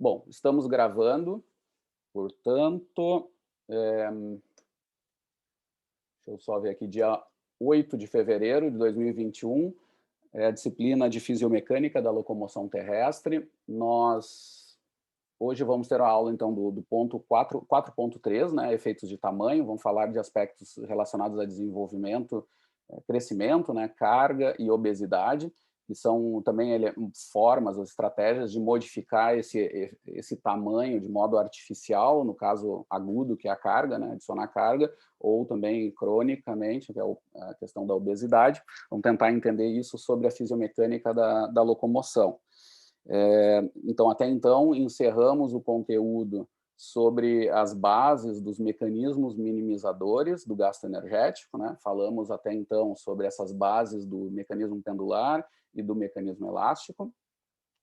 Bom, estamos gravando, portanto, deixa eu só ver aqui, dia 8 de fevereiro de 2021, é a disciplina de Fisiomecânica da Locomoção Terrestre. Nós, hoje vamos ter a aula, então, do ponto 4.3, né, efeitos de tamanho, vamos falar de aspectos relacionados a desenvolvimento, crescimento, né, carga e obesidade, que são também formas ou estratégias de modificar esse tamanho de modo artificial, no caso agudo, que é a carga, né, adicionar carga, ou também cronicamente, que é a questão da obesidade. Vamos tentar entender isso sobre a fisiomecânica da locomoção. Então, até então, encerramos o conteúdo sobre as bases dos mecanismos minimizadores do gasto energético, né? Falamos até então sobre essas bases do mecanismo pendular e do mecanismo elástico.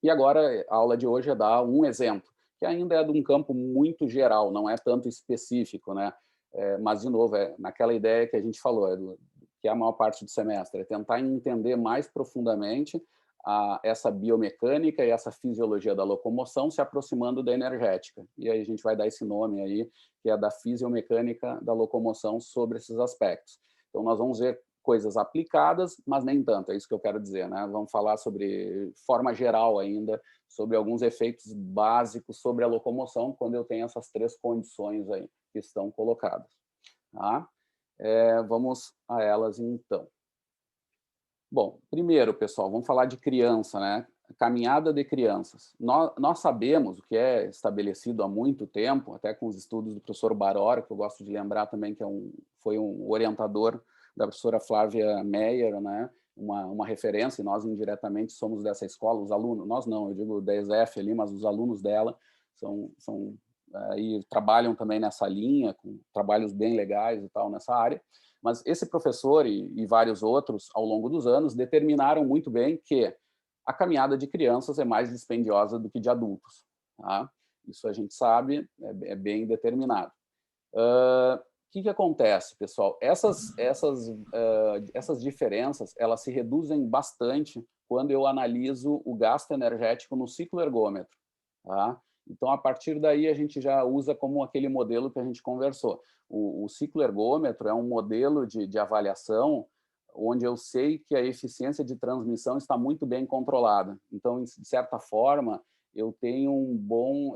E agora a aula de hoje é dar um exemplo, que ainda é de um campo muito geral, não é tanto específico, né? Mas, de novo, naquela ideia que a gente falou, que é a maior parte do semestre, é tentar entender mais profundamente essa biomecânica e essa fisiologia da locomoção se aproximando da energética. E aí a gente vai dar esse nome aí, que é da fisiomecânica da locomoção sobre esses aspectos. Então, nós vamos ver coisas aplicadas, mas nem tanto, é isso que eu quero dizer, né? Vamos falar sobre forma geral ainda, sobre alguns efeitos básicos sobre a locomoção, quando eu tenho essas três condições aí que estão colocadas. Tá? Vamos a elas, então. Bom, primeiro, pessoal, vamos falar de criança, né? Caminhada de crianças. Nós sabemos o que é estabelecido há muito tempo, até com os estudos do professor Barora, que eu gosto de lembrar também, que foi um orientador da professora Flávia Meyer, né? Uma referência, e nós indiretamente somos dessa escola, os alunos, nós não, eu digo da ESF ali, mas os alunos dela aí trabalham também nessa linha, com trabalhos bem legais e tal nessa área. Mas esse professor e vários outros, ao longo dos anos, determinaram muito bem que a caminhada de crianças é mais dispendiosa do que de adultos. Tá? Isso a gente sabe, é bem determinado. O que acontece, pessoal? Essas diferenças, elas se reduzem bastante quando eu analiso o gasto energético no ciclo ergômetro. Tá? Então, a partir daí, a gente já usa como aquele modelo que a gente conversou. O ciclo ergômetro é um modelo de avaliação onde eu sei que a eficiência de transmissão está muito bem controlada. Então, de certa forma, eu tenho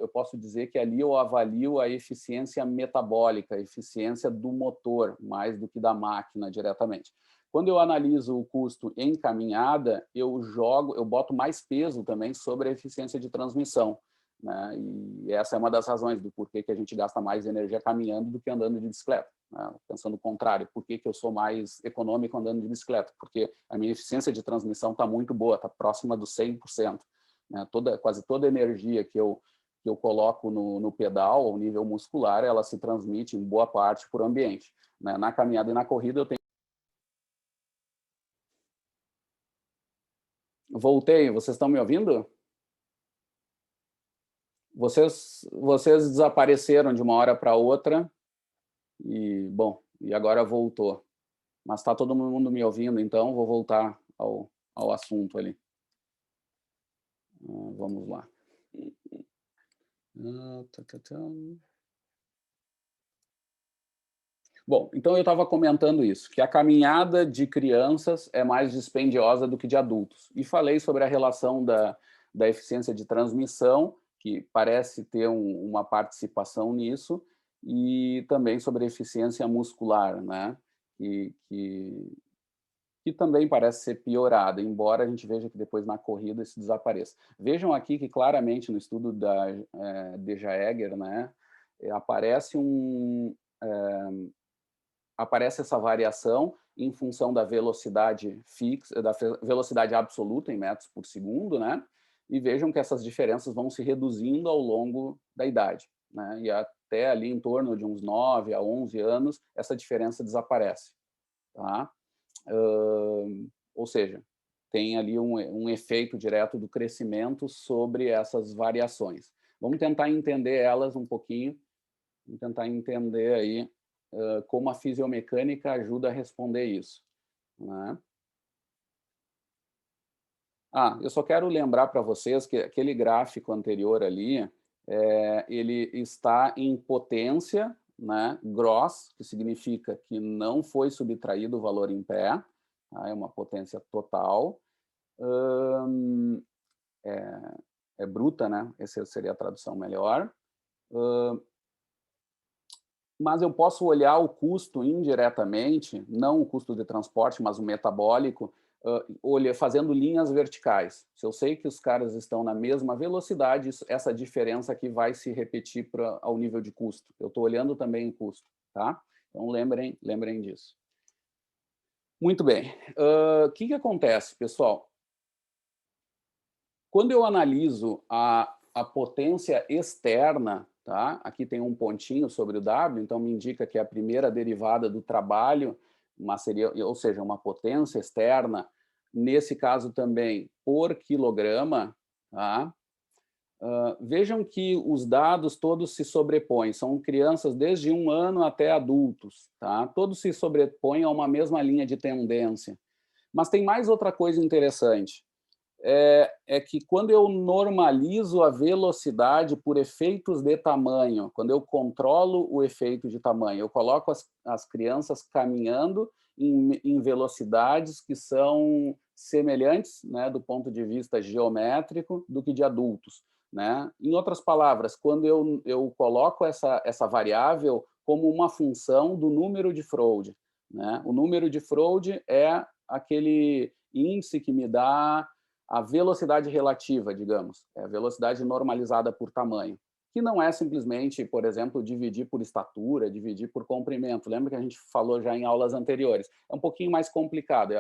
eu posso dizer que ali eu avalio a eficiência metabólica, a eficiência do motor, mais do que da máquina diretamente. Quando eu analiso o custo em caminhada, eu boto mais peso também sobre a eficiência de transmissão. Né? E essa é uma das razões do porquê que a gente gasta mais energia caminhando do que andando de bicicleta. Né? Pensando o contrário, por que eu sou mais econômico andando de bicicleta? Porque a minha eficiência de transmissão está muito boa, está próxima dos 100%. Né? Quase toda a energia que eu coloco no pedal, ao nível muscular, ela se transmite em boa parte por ambiente. Né? Na caminhada e na corrida eu tenho... Voltei, vocês estão me ouvindo? Vocês desapareceram de uma hora para outra e, bom, e agora voltou. Mas está todo mundo me ouvindo, então vou voltar ao assunto ali. Vamos lá. Bom, então eu estava comentando isso, que a caminhada de crianças é mais dispendiosa do que de adultos. E falei sobre a relação da eficiência de transmissão, que parece ter uma participação nisso, e também sobre a eficiência muscular, né? Que também parece ser piorada, embora a gente veja que depois na corrida isso desapareça. Vejam aqui que claramente no estudo de Jaeger, né, aparece aparece essa variação em função da velocidade fixa, da velocidade absoluta em metros por segundo, né? E vejam que essas diferenças vão se reduzindo ao longo da idade, né? E até ali em torno de uns 9 a 11 anos, essa diferença desaparece, tá? Ou seja, tem ali um efeito direto do crescimento sobre essas variações. Vamos tentar entender elas um pouquinho, vamos tentar entender aí como a fisiomecânica ajuda a responder isso. Né? Eu só quero lembrar para vocês que aquele gráfico anterior ali, ele está em potência, né, gross, que significa que não foi subtraído o valor em pé, tá? É uma potência total, é bruta, né? Essa seria a tradução melhor. Mas eu posso olhar o custo indiretamente, não o custo de transporte, mas o metabólico, fazendo linhas verticais. Se eu sei que os caras estão na mesma velocidade, essa diferença aqui vai se repetir ao nível de custo. Eu estou olhando também o custo, tá? Então, lembrem disso. Muito bem. O que acontece, pessoal? Quando eu analiso a potência externa, tá? Aqui tem um pontinho sobre o W, então me indica que é a primeira derivada do trabalho, ou seja, uma potência externa, nesse caso também por quilograma, tá? Vejam que os dados todos se sobrepõem, são crianças desde 1 ano até adultos, tá? Todos se sobrepõem a uma mesma linha de tendência. Mas tem mais outra coisa interessante. Que quando eu normalizo a velocidade por efeitos de tamanho, quando eu controlo o efeito de tamanho, eu coloco as crianças caminhando em velocidades que são semelhantes, né, do ponto de vista geométrico, do que de adultos, né? Em outras palavras, quando eu coloco essa variável como uma função do número de Froude, né? O número de Froude é aquele índice que me dá a velocidade relativa, digamos, é a velocidade normalizada por tamanho, que não é simplesmente, por exemplo, dividir por estatura, dividir por comprimento. Lembra que a gente falou já em aulas anteriores? É um pouquinho mais complicado.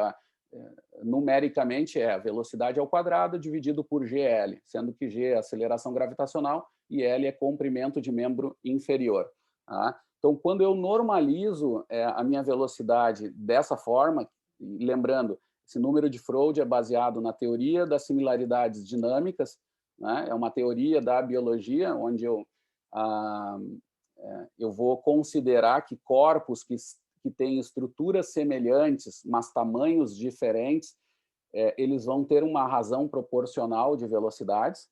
Numericamente, é a velocidade ao quadrado dividido por GL, sendo que G é aceleração gravitacional e L é comprimento de membro inferior. Tá? Então, quando eu normalizo a minha velocidade dessa forma, lembrando, esse número de Froude é baseado na teoria das similaridades dinâmicas, né? É uma teoria da biologia, onde eu vou considerar que corpos que têm estruturas semelhantes, mas tamanhos diferentes, eles vão ter uma razão proporcional de velocidades,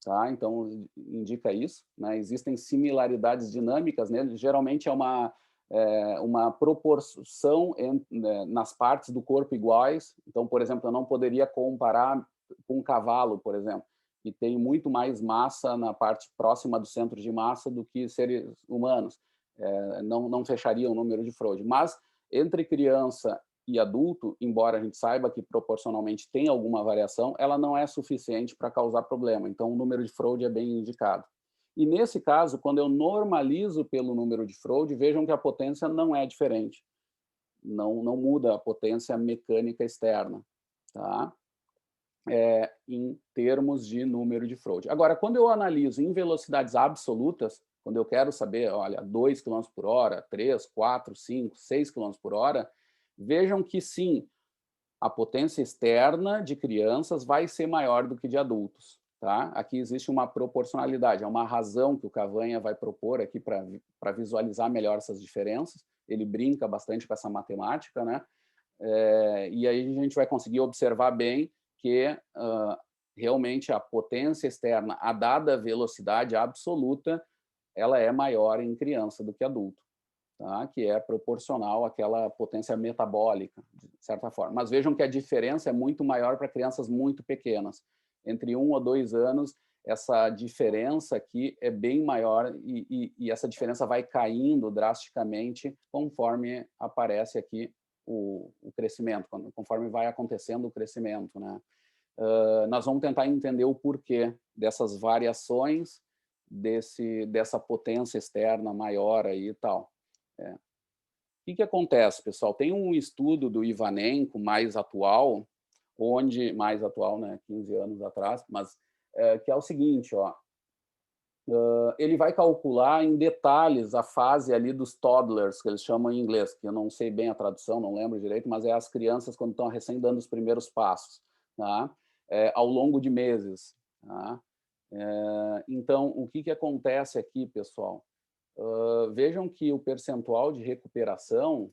tá? Então, indica isso, né? Existem similaridades dinâmicas neles, geralmente é uma proporção nas partes do corpo iguais. Então, por exemplo, eu não poderia comparar com um cavalo, por exemplo, que tem muito mais massa na parte próxima do centro de massa do que seres humanos. Não fecharia o número de Froude. Mas, entre criança e adulto, embora a gente saiba que proporcionalmente tem alguma variação, ela não é suficiente para causar problema. Então, o número de Froude é bem indicado. E, nesse caso, quando eu normalizo pelo número de Froude, vejam que a potência não é diferente. Não muda a potência mecânica externa, tá? Em termos de número de Froude. Agora, quando eu analiso em velocidades absolutas, quando eu quero saber, olha, 2 km por hora, 3, 4, 5, 6 km por hora, vejam que sim, a potência externa de crianças vai ser maior do que de adultos. Tá? Aqui existe uma proporcionalidade, é uma razão que o Cavanha vai propor aqui para visualizar melhor essas diferenças. Ele brinca bastante com essa matemática, né? E aí a gente vai conseguir observar bem que realmente a potência externa, a dada velocidade absoluta, ela é maior em criança do que adulto. Tá? Que é proporcional àquela potência metabólica, de certa forma. Mas vejam que a diferença é muito maior para crianças muito pequenas. Entre 1 ou 2 anos, essa diferença aqui é bem maior e essa diferença vai caindo drasticamente conforme aparece aqui o crescimento, conforme vai acontecendo o crescimento, né? Nós vamos tentar entender o porquê dessas variações dessa potência externa maior aí e tal. O que acontece, pessoal? Tem um estudo do Ivanenko, mais atual, mais atual, né, 15 anos atrás, mas que é o seguinte, ó, ele vai calcular em detalhes a fase ali dos toddlers, que eles chamam em inglês, que eu não sei bem a tradução, não lembro direito, mas é as crianças quando estão recém dando os primeiros passos, tá? Ao longo de meses. Tá? Então, o que acontece aqui, pessoal? Vejam que o percentual de recuperação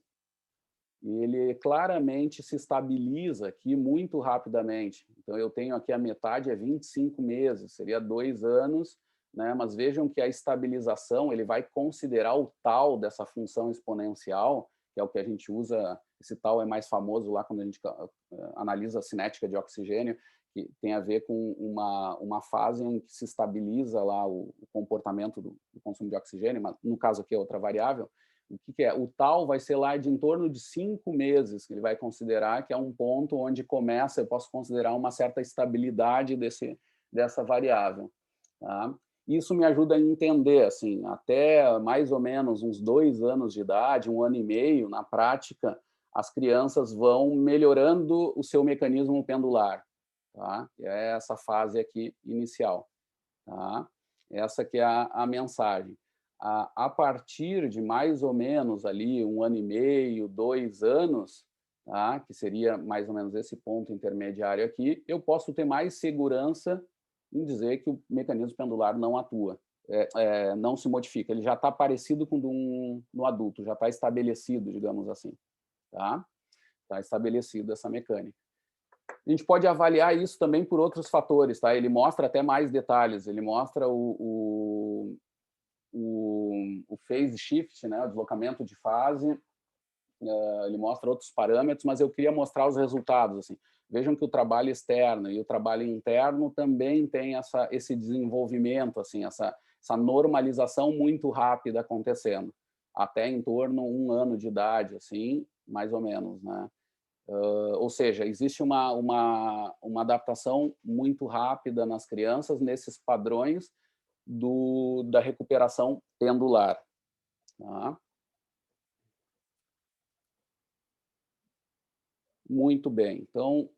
ele claramente se estabiliza aqui muito rapidamente. Então, eu tenho aqui a metade é 25 meses, seria 2 anos né? Mas vejam que a estabilização ele vai considerar o tal dessa função exponencial, que é o que a gente usa, esse tal é mais famoso lá quando a gente analisa a cinética de oxigênio, que tem a ver com uma fase em que se estabiliza lá o comportamento do consumo de oxigênio, mas no caso aqui é outra variável. O que é? O tal vai ser lá de em torno de 5 meses, que ele vai considerar que é um ponto onde começa, eu posso considerar uma certa estabilidade dessa variável. Tá? Isso me ajuda a entender, assim, até mais ou menos uns 2 anos de idade, 1 ano e meio, na prática, as crianças vão melhorando o seu mecanismo pendular. Tá? É essa fase aqui inicial. Tá? Essa que é a mensagem. A partir de mais ou menos ali 1 ano e meio, 2 anos, tá? Que seria mais ou menos esse ponto intermediário aqui, eu posso ter mais segurança em dizer que o mecanismo pendular não atua, não se modifica, ele já está parecido com no adulto, já está estabelecido, digamos assim. Tá? Está estabelecido essa mecânica. A gente pode avaliar isso também por outros fatores, tá? Ele mostra até mais detalhes, ele mostra o phase shift, né? O deslocamento de fase, ele mostra outros parâmetros, mas eu queria mostrar os resultados. Assim. Vejam que o trabalho externo e o trabalho interno também tem esse desenvolvimento, assim, essa normalização muito rápida acontecendo, até em torno de 1 ano de idade, assim, mais ou menos, né? Ou seja, existe uma adaptação muito rápida nas crianças nesses padrões da recuperação pendular. Tá? Muito bem. Então,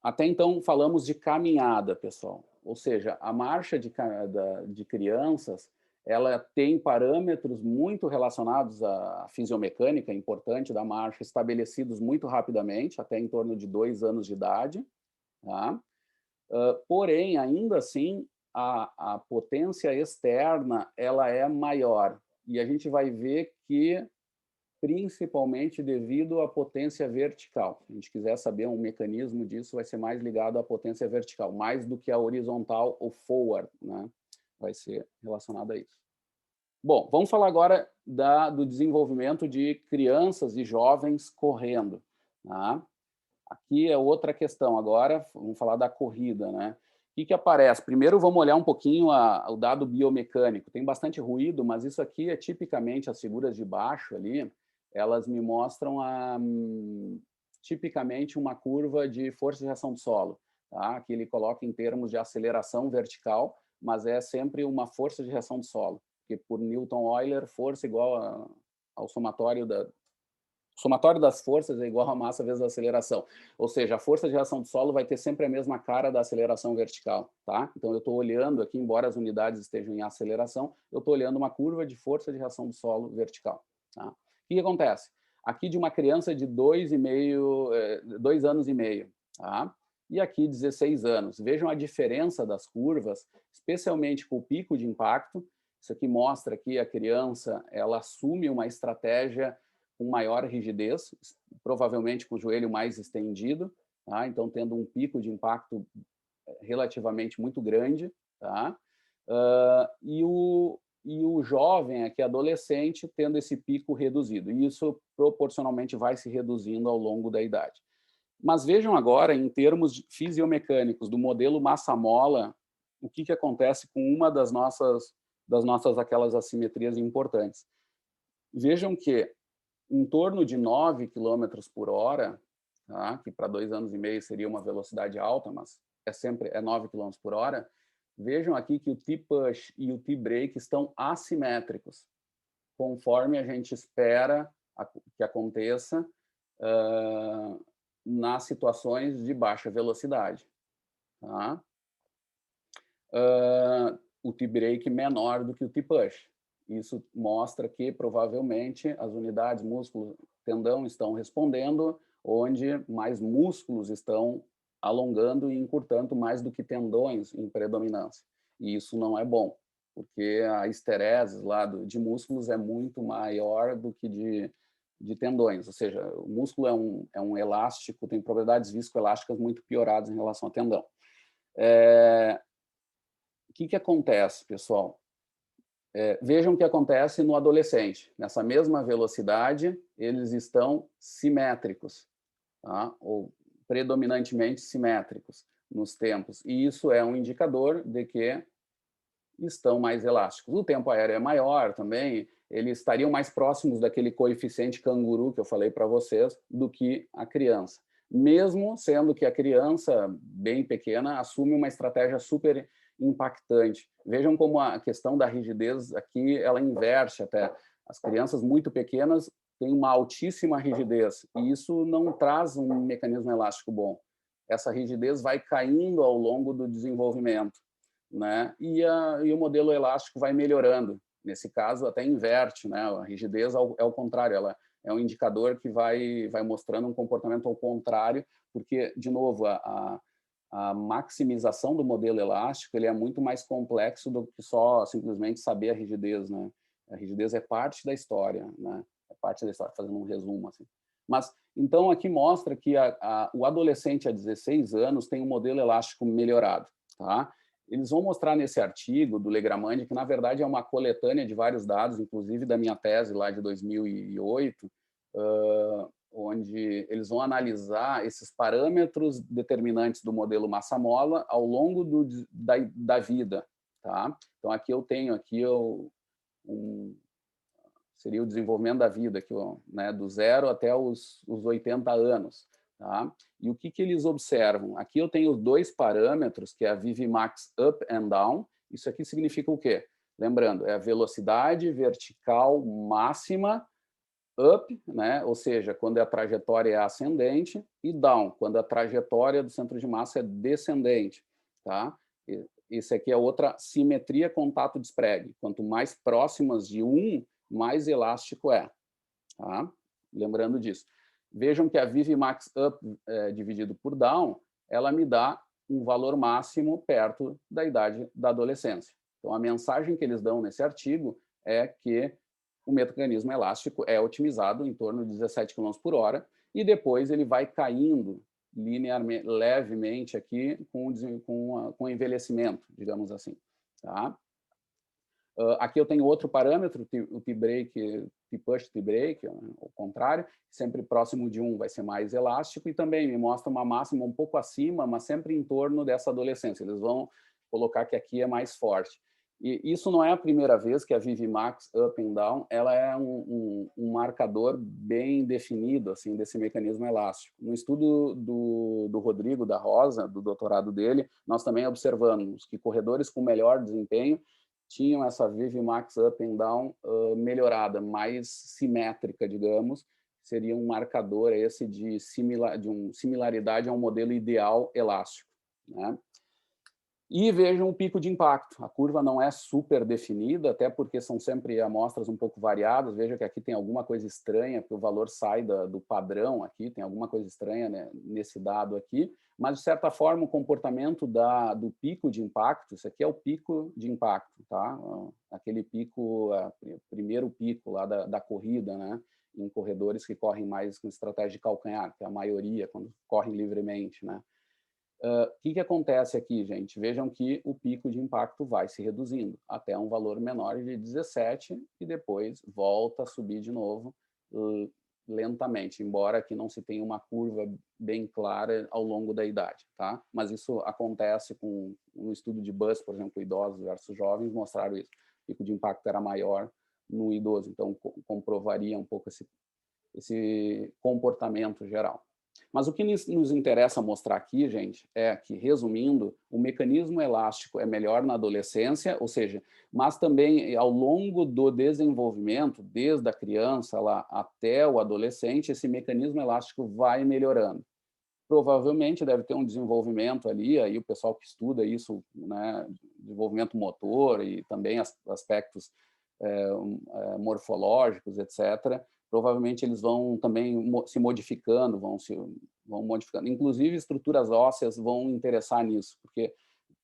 até então falamos de caminhada, pessoal. Ou seja, a marcha de crianças, ela tem parâmetros muito relacionados à fisiomecânica importante da marcha, estabelecidos muito rapidamente, até em torno de 2 anos de idade. Tá? Porém, ainda assim, a potência externa ela é maior. E a gente vai ver que, principalmente devido à potência vertical. Se a gente quiser saber um mecanismo disso, vai ser mais ligado à potência vertical, mais do que a horizontal ou forward, né? Vai ser relacionado a isso. Bom, vamos falar agora do desenvolvimento de crianças e jovens correndo. Tá? Aqui é outra questão. Agora, vamos falar da corrida, né? O que aparece? Primeiro, vamos olhar um pouquinho o dado biomecânico. Tem bastante ruído, mas isso aqui é tipicamente as figuras de baixo ali, elas me mostram tipicamente uma curva de força de reação do solo, tá? Que ele coloca em termos de aceleração vertical, mas é sempre uma força de reação do solo, porque por Newton-Euler, força igual ao somatório o somatório das forças é igual a massa vezes a aceleração. Ou seja, a força de reação do solo vai ter sempre a mesma cara da aceleração vertical. Tá? Então, eu estou olhando aqui, embora as unidades estejam em aceleração, eu estou olhando uma curva de força de reação do solo vertical. Tá? O que acontece? Aqui de uma criança de 2 anos e meio. Tá? E aqui 16 anos. Vejam a diferença das curvas, especialmente com o pico de impacto. Isso aqui mostra que a criança ela assume uma estratégia com maior rigidez, provavelmente com o joelho mais estendido, tá? Então tendo um pico de impacto relativamente muito grande, tá? E o jovem, aqui adolescente, tendo esse pico reduzido. E isso proporcionalmente vai se reduzindo ao longo da idade. Mas vejam agora, em termos fisiomecânicos, do modelo massa-mola, o que acontece com uma das nossas aquelas assimetrias importantes. Vejam que em torno de 9 km por hora, tá? Que para 2 anos e meio seria uma velocidade alta, mas sempre 9 km por hora, vejam aqui que o T-push e o T-brake estão assimétricos, conforme a gente espera que aconteça nas situações de baixa velocidade. Tá? O T-brake menor do que o T-push. Isso mostra que, provavelmente, as unidades músculo, tendão estão respondendo, onde mais músculos estão alongando e encurtando mais do que tendões em predominância. E isso não é bom, porque a esterese lá de músculos é muito maior do que de tendões. Ou seja, o músculo é um elástico, tem propriedades viscoelásticas muito pioradas em relação ao tendão. que acontece, pessoal? Vejam o que acontece no adolescente. Nessa mesma velocidade, eles estão simétricos, tá? Ou predominantemente simétricos nos tempos. E isso é um indicador de que estão mais elásticos. O tempo aéreo é maior também, eles estariam mais próximos daquele coeficiente canguru que eu falei para vocês do que a criança. Mesmo sendo que a criança, bem pequena, assume uma estratégia super impactante. Vejam como a questão da rigidez aqui, ela inverte até. As crianças muito pequenas têm uma altíssima rigidez, e isso não traz um mecanismo elástico bom. Essa rigidez vai caindo ao longo do desenvolvimento, né? E o modelo elástico vai melhorando. Nesse caso, até inverte, né? A rigidez é o contrário, ela é um indicador que vai mostrando um comportamento ao contrário, porque, de novo, a maximização do modelo elástico ele é muito mais complexo do que só simplesmente saber a rigidez, né? A rigidez é parte da história, né? É parte da história, fazendo um resumo assim. Mas então aqui mostra que o adolescente a 16 anos tem um modelo elástico melhorado, tá? Eles vão mostrar nesse artigo do Legrand, que na verdade é uma coletânea de vários dados, inclusive da minha tese lá de 2008, onde eles vão analisar esses parâmetros determinantes do modelo massa-mola ao longo da vida. Tá? Então, aqui eu tenho seria o desenvolvimento da vida, aqui, né, do 0 até os 80 anos. Tá? E o que eles observam? Aqui eu tenho dois parâmetros, que é a VV-max up and down. Isso aqui significa o quê? Lembrando, é a velocidade vertical máxima, up, né? Ou seja, quando a trajetória é ascendente, e down, quando a trajetória do centro de massa é descendente. Tá? Esse aqui é outra simetria contato-despregue. Quanto mais próximas de 1, mais elástico é. Tá? Lembrando disso. Vejam que a VV-max up dividido por down, ela me dá um valor máximo perto da idade da adolescência. Então, a mensagem que eles dão nesse artigo é que o mecanismo elástico é otimizado em torno de 17 km por hora e depois ele vai caindo linearmente, levemente aqui com o envelhecimento, digamos assim. Tá? Aqui eu tenho outro parâmetro, o T-break, T-push, T-break, ao contrário, sempre próximo de 1 vai ser mais elástico, e também me mostra uma máxima um pouco acima, mas sempre em torno dessa adolescência. Eles vão colocar que aqui é mais forte. E isso não é a primeira vez que a VV-max up and down ela é um marcador bem definido assim desse mecanismo elástico. No estudo do Rodrigo da Rosa, do doutorado dele, nós também observamos que corredores com melhor desempenho tinham essa VV-max up and down melhorada, mais simétrica, digamos, seria um marcador esse de similaridade a um modelo ideal elástico. Né? E vejam o pico de impacto. A curva não é super definida, até porque são sempre amostras um pouco variadas. Veja que aqui tem alguma coisa estranha, porque o valor sai do padrão aqui, tem alguma coisa estranha, né, nesse dado aqui, mas, de certa forma, o comportamento do pico de impacto, isso aqui é o pico de impacto, tá? Aquele pico, primeiro pico lá da corrida, né? Em corredores que correm mais com estratégia de calcanhar, que é a maioria, quando correm livremente, né? O que acontece aqui, gente? Vejam que o pico de impacto vai se reduzindo até um valor menor de 17 e depois volta a subir de novo lentamente, embora aqui não se tenha uma curva bem clara ao longo da idade, tá? Mas isso acontece com um estudo de Bus, por exemplo, idosos versus jovens, mostraram isso. O pico de impacto era maior no idoso, então comprovaria um pouco esse comportamento geral. Mas o que nos interessa mostrar aqui, gente, é que, resumindo, o mecanismo elástico é melhor na adolescência, ou seja, mas também ao longo do desenvolvimento, desde a criança lá até o adolescente, esse mecanismo elástico vai melhorando. Provavelmente deve ter um desenvolvimento ali, aí o pessoal que estuda isso, né, desenvolvimento motor e também aspectos morfológicos, etc., provavelmente eles vão também se modificando, vão modificando. Inclusive, estruturas ósseas vão interessar nisso, porque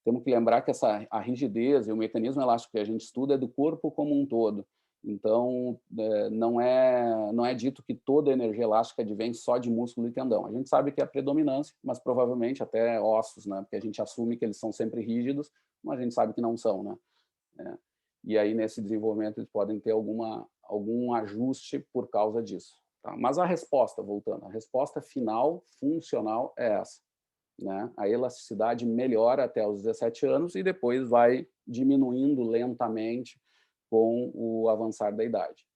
temos que lembrar que a rigidez e o mecanismo elástico que a gente estuda é do corpo como um todo. Então, não é dito que toda a energia elástica advém só de músculo e tendão. A gente sabe que é a predominância, mas provavelmente até ossos, né? Porque a gente assume que eles são sempre rígidos, mas a gente sabe que não são, né? E aí, nesse desenvolvimento, eles podem ter algum ajuste por causa disso. Tá? Mas a resposta, voltando, a resposta final, funcional, é essa. Né? A elasticidade melhora até os 17 anos e depois vai diminuindo lentamente com o avançar da idade.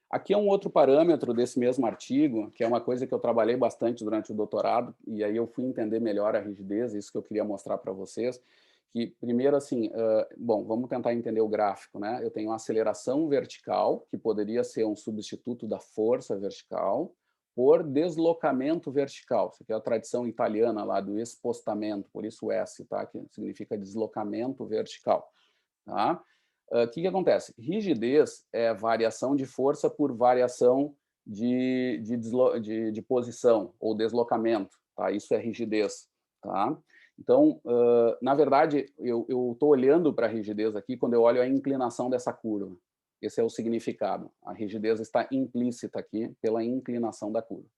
Aqui é um outro parâmetro desse mesmo artigo, que é uma coisa que eu trabalhei bastante durante o doutorado, e aí eu fui entender melhor a rigidez, isso que eu queria mostrar para vocês, que primeiro assim, bom, vamos tentar entender o gráfico, né? Eu tenho uma aceleração vertical, que poderia ser um substituto da força vertical, por deslocamento vertical. Isso aqui é a tradição italiana lá do espostamento, por isso S, tá? Que significa deslocamento vertical, tá? O que acontece? Rigidez é variação de força por variação de posição ou deslocamento. Tá? Isso é rigidez. Tá? Então, na verdade, eu estou olhando para a rigidez aqui quando eu olho a inclinação dessa curva. Esse é o significado. A rigidez está implícita aqui pela inclinação da curva.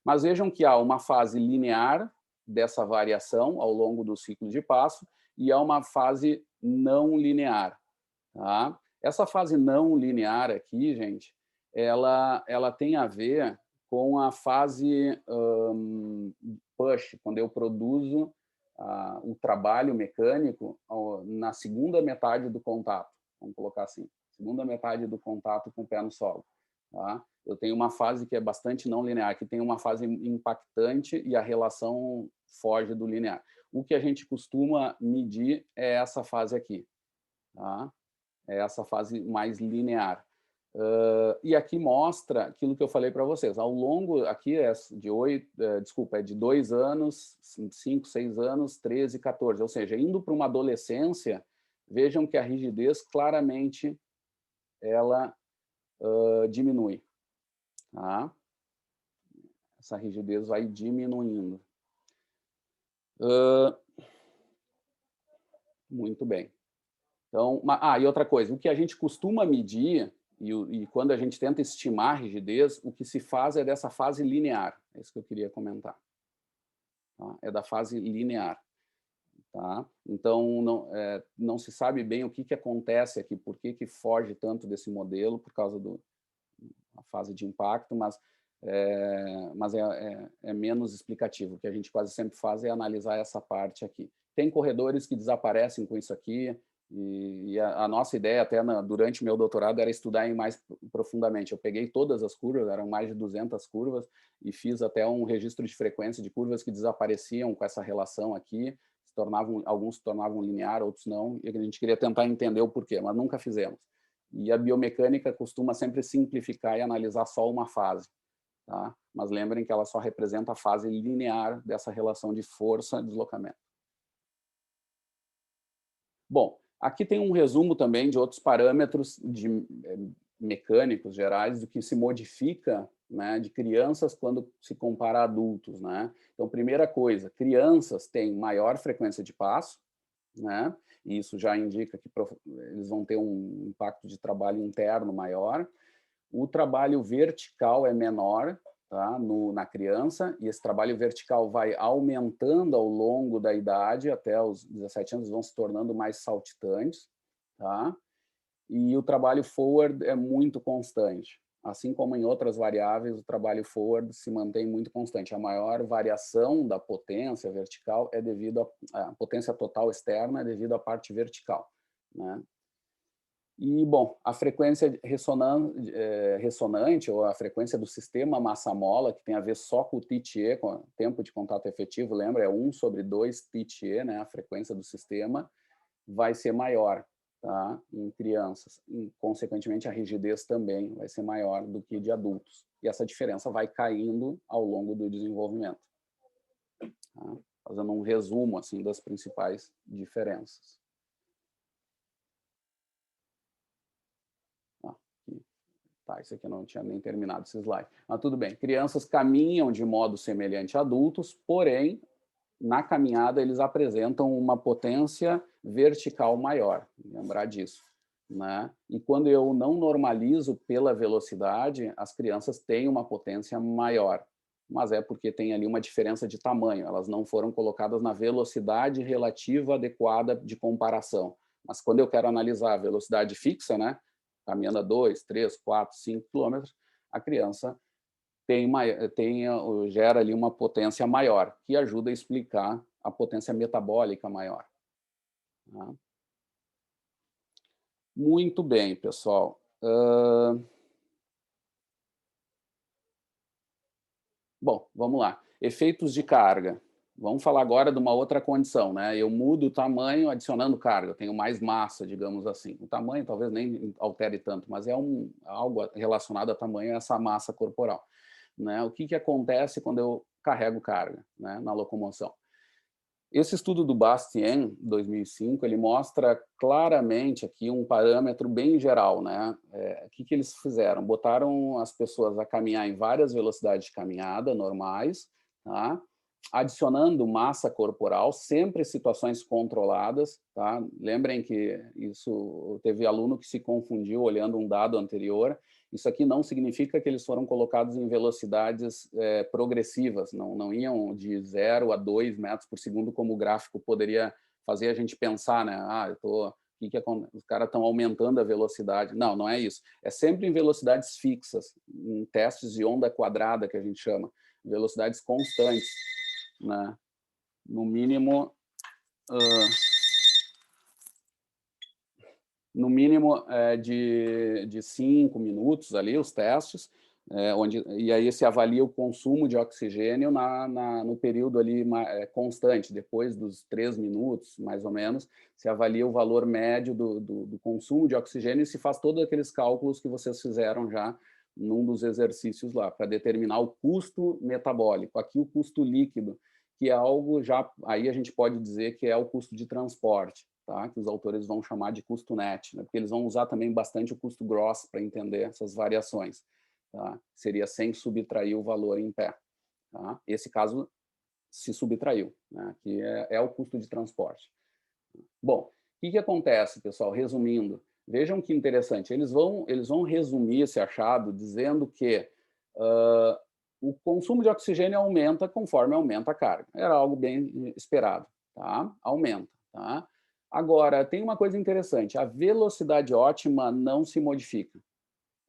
Mas vejam que há uma fase linear dessa variação ao longo do ciclo de passo e há uma fase não linear. Tá? Essa fase não linear aqui, gente, ela tem a ver com a fase push, quando eu produzo o trabalho mecânico na segunda metade do contato, vamos colocar assim, segunda metade do contato com o pé no solo. Tá? Eu tenho uma fase que é bastante não linear, que tem uma fase impactante e a relação foge do linear. O que a gente costuma medir é essa fase aqui. Tá? É essa fase mais linear. E aqui mostra aquilo que eu falei para vocês. Ao longo, aqui é de 2 anos, 5, 6 anos, 13, 14. Ou seja, indo para uma adolescência, vejam que a rigidez claramente ela diminui. Tá? Essa rigidez vai diminuindo. Muito bem. Então, e outra coisa, o que a gente costuma medir, e quando a gente tenta estimar a rigidez, o que se faz é dessa fase linear. É isso que eu queria comentar. Tá? É da fase linear. Tá? Então, não se sabe bem o que acontece aqui, por que foge tanto desse modelo, por causa da fase de impacto, mas é menos explicativo. O que a gente quase sempre faz é analisar essa parte aqui. Tem corredores que desaparecem com isso aqui, e a nossa ideia, até durante o meu doutorado, era estudar mais profundamente. Eu peguei todas as curvas, eram mais de 200 curvas, e fiz até um registro de frequência de curvas que desapareciam com essa relação aqui, alguns se tornavam linear, outros não, e a gente queria tentar entender o porquê, mas nunca fizemos. E a biomecânica costuma sempre simplificar e analisar só uma fase. Tá? Mas lembrem que ela só representa a fase linear dessa relação de força-deslocamento. Bom, aqui tem um resumo também de outros parâmetros mecânicos gerais do que se modifica, né, de crianças quando se compara a adultos. Né? Então, primeira coisa, crianças têm maior frequência de passo, né? E isso já indica que eles vão ter um impacto de trabalho interno maior. O trabalho vertical é menor, tá, na criança, e esse trabalho vertical vai aumentando ao longo da idade, até os 17 anos vão se tornando mais saltitantes, tá? E o trabalho forward é muito constante. Assim como em outras variáveis, o trabalho forward se mantém muito constante. A maior variação da potência vertical é devido à potência total externa, é devido à parte vertical, né? E, bom, a frequência ressonante, ou a frequência do sistema massa-mola, que tem a ver só com o TTE, com o tempo de contato efetivo, lembra? É 1/2 TTE, né? A frequência do sistema vai ser maior, tá? Em crianças. E, consequentemente, a rigidez também vai ser maior do que de adultos. E essa diferença vai caindo ao longo do desenvolvimento. Tá? Fazendo um resumo assim, das principais diferenças. Tá, isso aqui eu não tinha nem terminado esse slide. Mas tudo bem. Crianças caminham de modo semelhante a adultos, porém, na caminhada, eles apresentam uma potência vertical maior, lembrar disso, né? E quando eu não normalizo pela velocidade, as crianças têm uma potência maior, mas é porque tem ali uma diferença de tamanho, elas não foram colocadas na velocidade relativa adequada de comparação. Mas quando eu quero analisar a velocidade fixa, né, caminhando a 2, 3, 4, 5 quilômetros, a criança gera ali uma potência maior, que ajuda a explicar a potência metabólica maior. Tá? Muito bem, pessoal. Bom, vamos lá. Efeitos de carga. Vamos falar agora de uma outra condição, né? Eu mudo o tamanho adicionando carga, eu tenho mais massa, digamos assim. O tamanho talvez nem altere tanto, mas é algo relacionado a tamanho, essa massa corporal. Né? O que acontece quando eu carrego carga, né, na locomoção? Esse estudo do Bastien, 2005, ele mostra claramente aqui um parâmetro bem geral, né? O que eles fizeram? Botaram as pessoas a caminhar em várias velocidades de caminhada normais, tá? Adicionando massa corporal, sempre em situações controladas, tá? Lembrem que isso teve aluno que se confundiu olhando um dado anterior. Isso aqui não significa que eles foram colocados em velocidades progressivas, não iam de 0 a 2 metros por segundo, como o gráfico poderia fazer a gente pensar, né? Os caras estão aumentando a velocidade. Não, não é isso. É sempre em velocidades fixas, em testes de onda quadrada, que a gente chama, velocidades constantes, né? No mínimo... de 5 minutos ali, os testes, e aí se avalia o consumo de oxigênio no período ali constante, depois dos 3 minutos, mais ou menos, se avalia o valor médio do consumo de oxigênio e se faz todos aqueles cálculos que vocês fizeram já num dos exercícios lá, para determinar o custo metabólico. Aqui o custo líquido, que é algo já, aí a gente pode dizer que é o custo de transporte, tá? Que os autores vão chamar de custo net, né? Porque eles vão usar também bastante o custo gross para entender essas variações. Tá? Seria sem subtrair o valor em pé. Tá? Esse caso se subtraiu, né? Que é o custo de transporte. Bom, o que acontece, pessoal? Resumindo, vejam que interessante, eles vão resumir esse achado dizendo que o consumo de oxigênio aumenta conforme aumenta a carga. Era algo bem esperado, tá? Aumenta, tá? Agora, tem uma coisa interessante, a velocidade ótima não se modifica.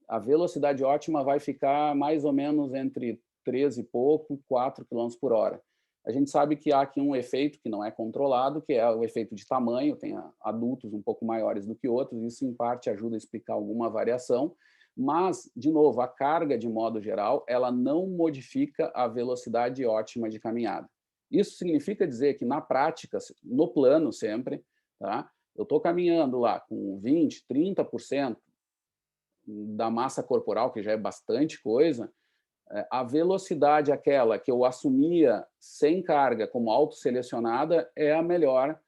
A velocidade ótima vai ficar mais ou menos entre 3 e pouco e 4 km por hora. A gente sabe que há aqui um efeito que não é controlado, que é o efeito de tamanho, tem adultos um pouco maiores do que outros, isso em parte ajuda a explicar alguma variação, mas, de novo, a carga, de modo geral, ela não modifica a velocidade ótima de caminhada. Isso significa dizer que, na prática, no plano sempre, tá? Eu estou caminhando lá com 20%, 30% da massa corporal, que já é bastante coisa, a velocidade aquela que eu assumia sem carga como autoselecionada é a melhor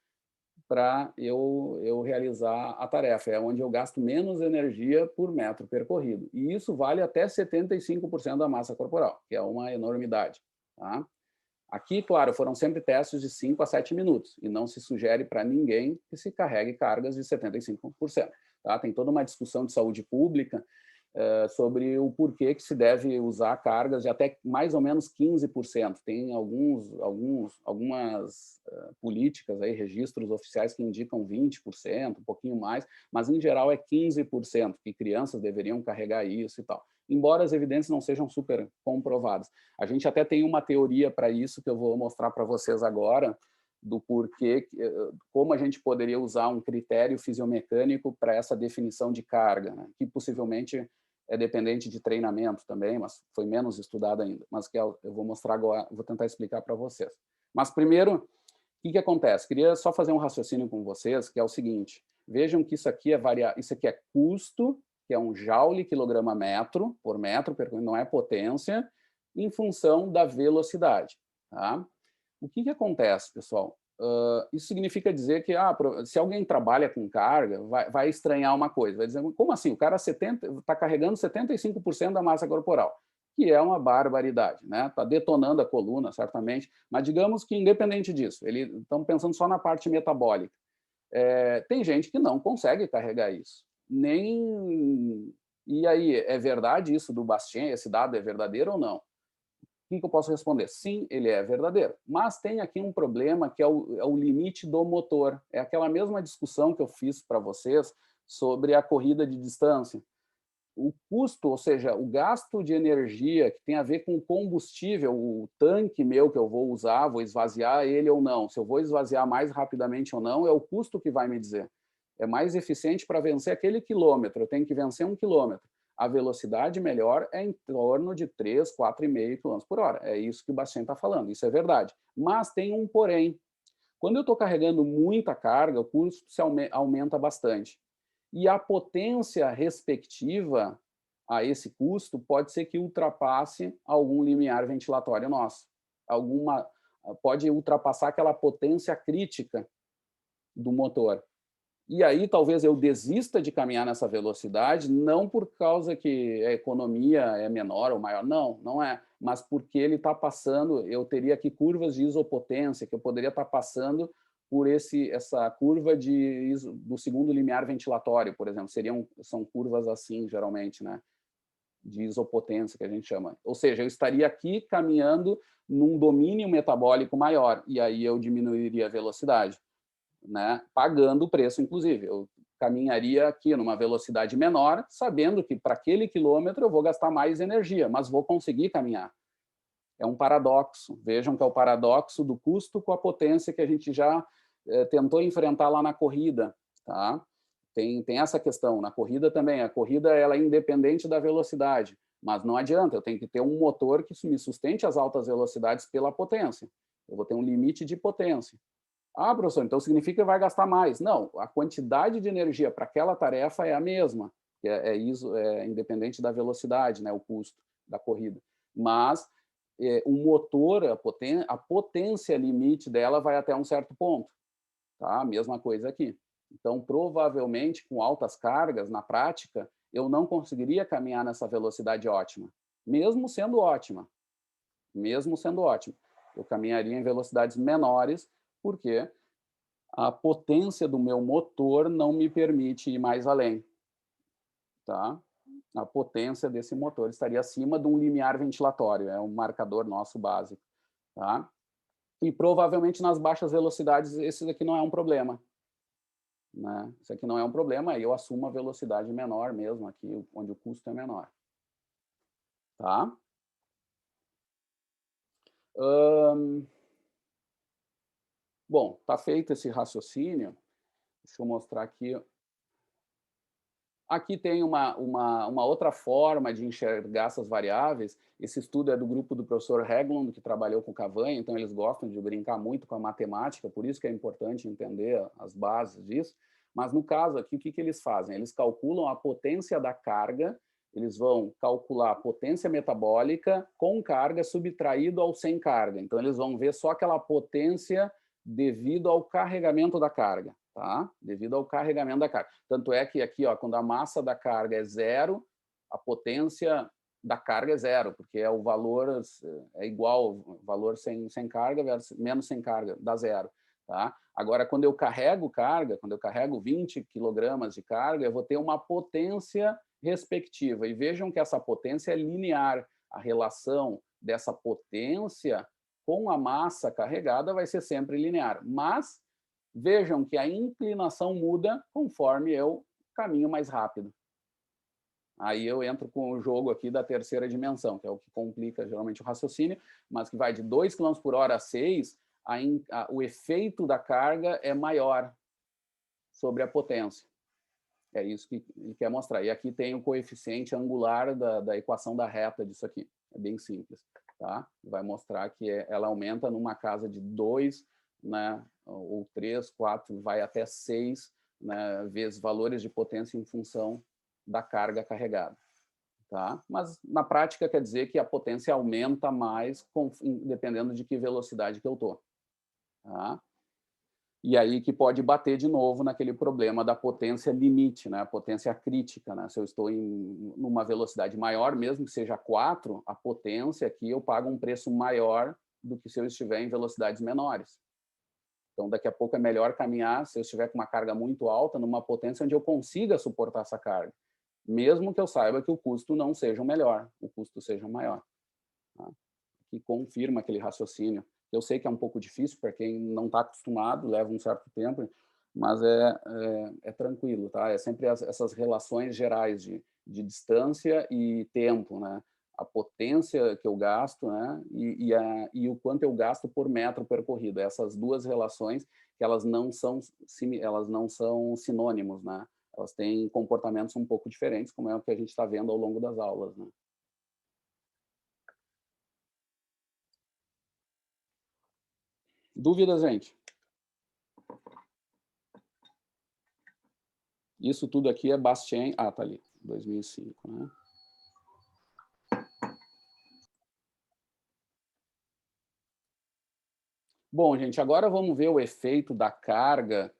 para eu realizar a tarefa. É onde eu gasto menos energia por metro percorrido. E isso vale até 75% da massa corporal, que é uma enormidade. Tá? Aqui, claro, foram sempre testes de 5 a 7 minutos, e não se sugere para ninguém que se carregue cargas de 75%. Tá? Tem toda uma discussão de saúde pública sobre o porquê que se deve usar cargas de até mais ou menos 15%. Tem algumas políticas, aí, registros oficiais que indicam 20%, um pouquinho mais, mas em geral é 15%, que crianças deveriam carregar isso e tal. Embora as evidências não sejam super comprovadas. A gente até tem uma teoria para isso que eu vou mostrar para vocês agora, do porquê, como a gente poderia usar um critério fisiomecânico para essa definição de carga, né? Que possivelmente é dependente de treinamento também, mas foi menos estudado ainda, mas que eu vou mostrar agora, vou tentar explicar para vocês. Mas primeiro, o que acontece? Queria só fazer um raciocínio com vocês, que é o seguinte, vejam que isso aqui é custo, que é um joule quilograma metro, por metro, não é potência, em função da velocidade, tá? O que acontece, pessoal? Isso significa dizer que se alguém trabalha com carga, vai estranhar uma coisa, vai dizer, como assim? O cara está carregando 75% da massa corporal, que é uma barbaridade, né? Está detonando a coluna, certamente, mas digamos que independente disso, estamos pensando só na parte metabólica. Tem gente que não consegue carregar isso. Nem... E aí, é verdade isso do Bastien? Esse dado é verdadeiro ou não? O que eu posso responder? Sim, ele é verdadeiro. Mas tem aqui um problema que é o limite do motor. É aquela mesma discussão que eu fiz para vocês sobre a corrida de distância. O custo, ou seja, o gasto de energia que tem a ver com o combustível, o tanque meu que eu vou usar, vou esvaziar ele ou não, se eu vou esvaziar mais rapidamente ou não, é o custo que vai me dizer. É mais eficiente para vencer aquele quilômetro, eu tenho que vencer 1 quilômetro. A velocidade melhor é em torno de 3, 4,5 km por hora. É isso que o Bastien está falando, isso é verdade. Mas tem um porém. Quando eu estou carregando muita carga, o custo se aumenta bastante. E a potência respectiva a esse custo pode ser que ultrapasse algum limiar ventilatório nosso. Pode ultrapassar aquela potência crítica do motor. E aí talvez eu desista de caminhar nessa velocidade, não por causa que a economia é menor ou maior, não, não é, mas porque ele está passando, eu teria aqui curvas de isopotência, que eu poderia estar passando por essa curva do segundo limiar ventilatório, por exemplo, são curvas assim, geralmente, né, de isopotência, que a gente chama. Ou seja, eu estaria aqui caminhando num domínio metabólico maior, e aí eu diminuiria a velocidade, né, pagando o preço, inclusive. Eu caminharia aqui numa velocidade menor, sabendo que para aquele quilômetro eu vou gastar mais energia, mas vou conseguir caminhar. É um paradoxo. Vejam que é o paradoxo do custo com a potência que a gente já tentou enfrentar lá na corrida. Tá? Tem essa questão. Na corrida também. A corrida ela é independente da velocidade, mas não adianta. Eu tenho que ter um motor que me sustente as altas velocidades pela potência. Eu vou ter um limite de potência. Ah, professor, então significa que vai gastar mais. Não, a quantidade de energia para aquela tarefa é a mesma, que é independente da velocidade, né, o custo da corrida. Mas o motor, a potência limite dela vai até um certo ponto. Tá? Mesma coisa aqui. Então, provavelmente, com altas cargas, na prática, eu não conseguiria caminhar nessa velocidade ótima, mesmo sendo ótima. Mesmo sendo ótima. Eu caminharia em velocidades menores, porque a potência do meu motor não me permite ir mais além. Tá? A potência desse motor estaria acima de um limiar ventilatório, é um marcador nosso básico. Tá? E provavelmente nas baixas velocidades esse daqui não é um problema. Né? Isso aqui não é um problema, aí eu assumo a velocidade menor mesmo, aqui onde o custo é menor. Tá? Bom, está feito esse raciocínio. Deixa eu mostrar aqui. Aqui tem uma outra forma de enxergar essas variáveis. Esse estudo é do grupo do professor Haglund, que trabalhou com Cavanha, então eles gostam de brincar muito com a matemática, por isso que é importante entender as bases disso. Mas, no caso aqui, o que eles fazem? Eles calculam a potência da carga, eles vão calcular a potência metabólica com carga subtraído ao sem carga. Então, eles vão ver só aquela potência devido ao carregamento da carga. Tá? Devido ao carregamento da carga. Tanto é que aqui, ó, quando a massa da carga é zero, a potência da carga é zero, porque é o valor é igual, valor sem carga versus menos sem carga, dá zero. Tá? Agora, quando eu carrego carga, quando eu carrego 20 kg de carga, eu vou ter uma potência respectiva. E vejam que essa potência é linear. A relação dessa potência com a massa carregada vai ser sempre linear. Mas vejam que a inclinação muda conforme eu caminho mais rápido. Aí eu entro com o jogo aqui da terceira dimensão, que é o que complica geralmente o raciocínio, mas que vai de 2 km por hora a 6, o efeito da carga é maior sobre a potência. É isso que ele quer mostrar. E aqui tem o coeficiente angular da equação da reta disso aqui. É bem simples. Tá? Vai mostrar que ela aumenta numa casa de 2, né, ou 3, 4, vai até 6, né, vezes valores de potência em função da carga carregada. Tá? Mas, na prática, quer dizer que a potência aumenta mais dependendo de que velocidade que eu estou. Tá? E aí que pode bater de novo naquele problema da potência limite, né? A potência crítica. Né? Se eu estou numa velocidade maior, mesmo que seja 4, a potência aqui eu pago um preço maior do que se eu estiver em velocidades menores. Então, daqui a pouco é melhor caminhar, se eu estiver com uma carga muito alta, numa potência onde eu consiga suportar essa carga, mesmo que eu saiba que o custo não seja o melhor, o custo seja maior. Tá? Que confirma aquele raciocínio. Eu sei que é um pouco difícil para quem não está acostumado, leva um certo tempo, mas é tranquilo, tá? É sempre essas relações gerais de distância e tempo, né? A potência que eu gasto, né? E o quanto eu gasto por metro percorrido. Essas duas relações que elas não são sinônimos, né? Elas têm comportamentos um pouco diferentes, como é o que a gente está vendo ao longo das aulas, né? Dúvidas, gente? Isso tudo aqui é Bastien. Ah, tá ali, 2005, né? Bom, gente, agora vamos ver o efeito da carga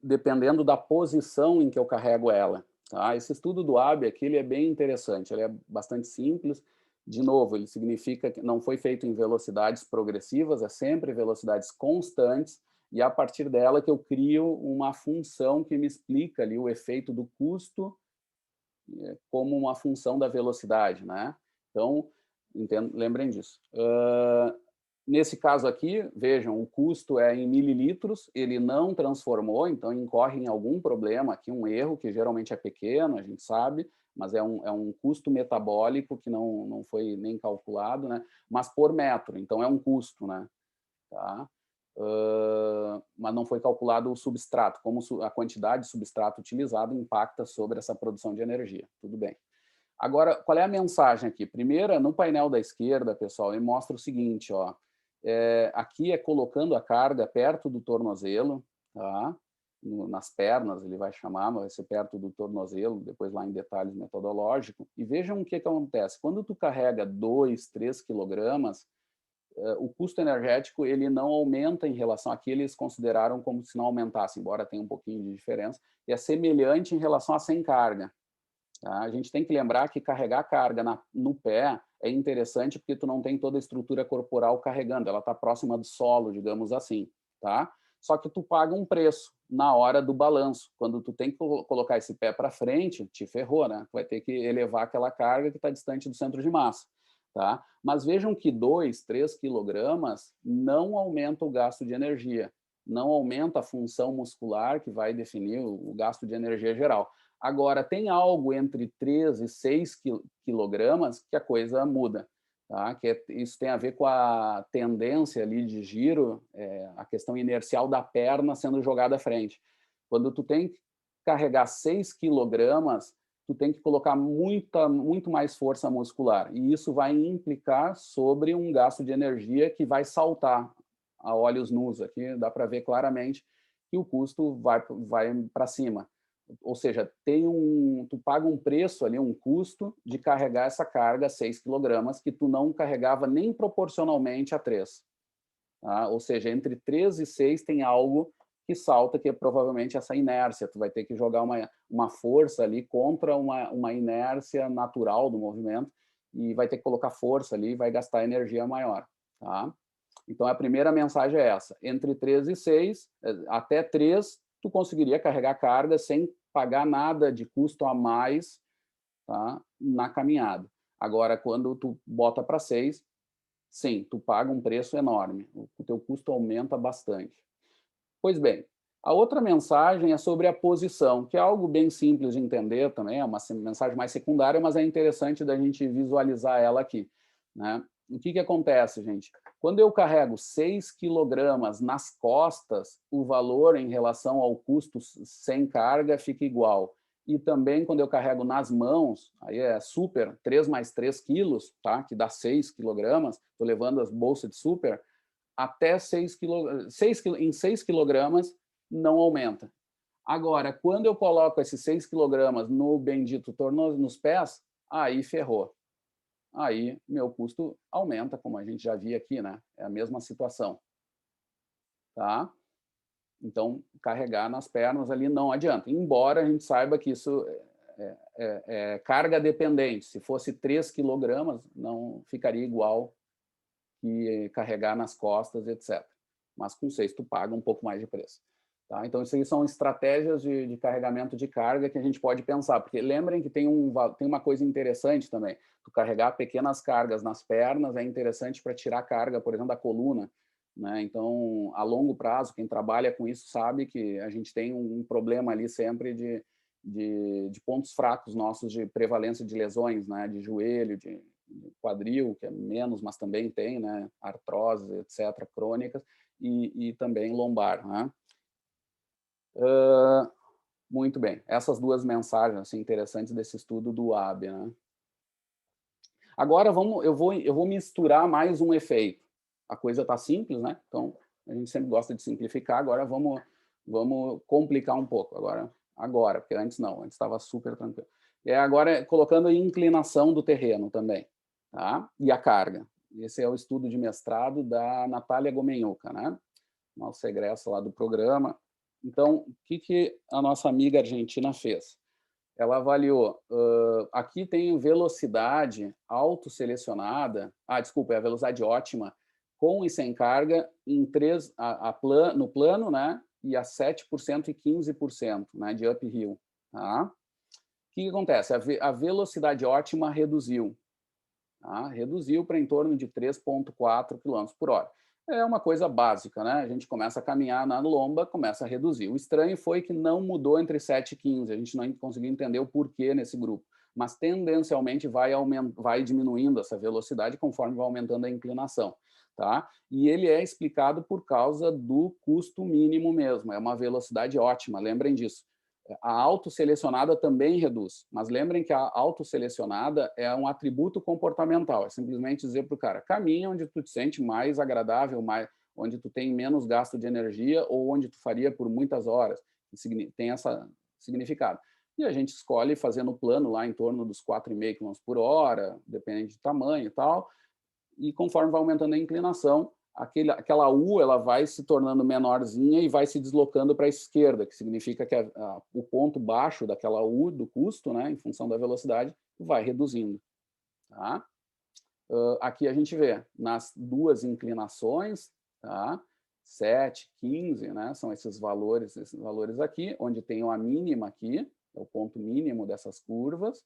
dependendo da posição em que eu carrego ela. Tá? Esse estudo do AB aqui ele é bem interessante, ele é bastante simples. De novo, ele significa que não foi feito em velocidades progressivas, é sempre velocidades constantes, e a partir dela que eu crio uma função que me explica ali o efeito do custo como uma função da velocidade, né? Então, lembrem disso. Nesse caso aqui, vejam, o custo é em mililitros, ele não transformou, então incorre em algum problema aqui, um erro, que geralmente é pequeno, a gente sabe, mas é um custo metabólico que não foi nem calculado, né? Mas por metro, então é um custo, né? Tá? Mas não foi calculado o substrato, como a quantidade de substrato utilizado impacta sobre essa produção de energia. Tudo bem. Agora, qual é a mensagem aqui? Primeira, no painel da esquerda, pessoal, ele mostra o seguinte, ó, aqui é colocando a carga perto do tornozelo, tá? Nas pernas, ele vai chamar, vai ser perto do tornozelo, depois lá em detalhes metodológicos, e vejam o que acontece. Quando tu carrega 2, 3 quilogramas, o custo energético ele não aumenta em relação aqui, eles consideraram como se não aumentasse, embora tenha um pouquinho de diferença, e é semelhante em relação a sem carga. Tá? A gente tem que lembrar que carregar carga no pé é interessante porque tu não tem toda a estrutura corporal carregando, ela está próxima do solo, digamos assim. Tá? Só que tu paga um preço na hora do balanço. Quando tu tem que colocar esse pé para frente, te ferrou, né? Tu vai ter que elevar aquela carga que está distante do centro de massa. Tá? Mas vejam que 2, 3 quilogramas não aumenta o gasto de energia, não aumenta a função muscular que vai definir o gasto de energia geral. Agora, tem algo entre 3 e 6 quilogramas que a coisa muda. Tá? Isso tem a ver com a tendência ali de giro, a questão inercial da perna sendo jogada à frente. Quando tu tem que carregar 6 quilogramas, tu tem que colocar muito mais força muscular. E isso vai implicar sobre um gasto de energia que vai saltar a olhos nus. Aqui dá para ver claramente que o custo vai para cima. Ou seja, tu paga um preço ali, um custo de carregar essa carga 6 quilogramas que tu não carregava nem proporcionalmente a 3. Tá? Ou seja, entre 3 e 6 tem algo que salta, que é provavelmente essa inércia. Tu vai ter que jogar uma força ali contra uma inércia natural do movimento e vai ter que colocar força ali e vai gastar energia maior. Tá? Então, a primeira mensagem é essa. Entre 3 e 6, até 3, tu conseguiria carregar carga sem pagar nada de custo a mais, tá, na caminhada. Agora, quando tu bota para 6, sim, tu paga um preço enorme. O teu custo aumenta bastante. Pois bem, a outra mensagem é sobre a posição, que é algo bem simples de entender também, é uma mensagem mais secundária, mas é interessante da gente visualizar ela aqui. Né? O que acontece, gente? Quando eu carrego 6 quilogramas nas costas, o valor em relação ao custo sem carga fica igual. E também quando eu carrego nas mãos, aí é super, 3 mais 3 quilos, tá? Que dá 6 quilogramas, estou levando as bolsas de super, até 6 em 6 quilogramas não aumenta. Agora, quando eu coloco esses 6 quilogramas no bendito tornozelo, nos pés, aí ferrou. Aí meu custo aumenta, como a gente já viu aqui, né? É a mesma situação. Tá? Então, carregar nas pernas ali não adianta. Embora a gente saiba que isso é carga dependente. Se fosse 3 quilogramas, não ficaria igual que carregar nas costas, etc. mas com 6 tu paga um pouco mais de preço. Tá? Então, isso aí são estratégias de carregamento de carga que a gente pode pensar, porque lembrem que tem uma coisa interessante também, tu carregar pequenas cargas nas pernas é interessante para tirar carga, por exemplo, da coluna, né? Então, a longo prazo, quem trabalha com isso sabe que a gente tem um problema ali sempre de pontos fracos nossos de prevalência de lesões, né? De joelho, de quadril, que é menos, mas também tem, né? Artroses, etc., crônicas, e também lombar, né? Muito bem. Essas duas mensagens assim, interessantes desse estudo do AB, né? Agora eu vou misturar mais um efeito. A coisa está simples, né? Então a gente sempre gosta de simplificar. Agora vamos complicar um pouco. Agora, porque antes não, antes estava super tranquilo. E agora colocando a inclinação do terreno também, tá? E a carga. Esse é o estudo de mestrado da Natália Gomenhuca, né? Nossa egressa lá do programa. Então, o que a nossa amiga argentina fez? Ela avaliou, aqui tem velocidade autoselecionada, desculpa, é a velocidade ótima, com e sem carga, em no plano, né, e a 7% e 15%, né, de uphill. Tá? O que acontece? A velocidade ótima reduziu. Tá? Reduziu para em torno de 3,4 km por hora. É uma coisa básica, né? A gente começa a caminhar na lomba, começa a reduzir. O estranho foi que não mudou entre 7 e 15, a gente não conseguiu entender o porquê nesse grupo, mas tendencialmente vai diminuindo essa velocidade conforme vai aumentando a inclinação. Tá? E ele é explicado por causa do custo mínimo mesmo, é uma velocidade ótima, lembrem disso. A autoselecionada também reduz, mas lembrem que a autoselecionada é um atributo comportamental, é simplesmente dizer para o cara, caminha onde tu te sente mais agradável, onde tu tem menos gasto de energia ou onde tu faria por muitas horas, tem esse significado. E a gente escolhe fazer no plano lá em torno dos 4,5 km por hora, dependendo de tamanho e tal, e conforme vai aumentando a inclinação, aquela U ela vai se tornando menorzinha e vai se deslocando para a esquerda, que significa que o ponto baixo daquela U, do custo, né, em função da velocidade, vai reduzindo. Tá? Aqui a gente vê, nas duas inclinações, tá? 7, 15, né, são esses valores aqui, onde tem a mínima aqui, é o ponto mínimo dessas curvas,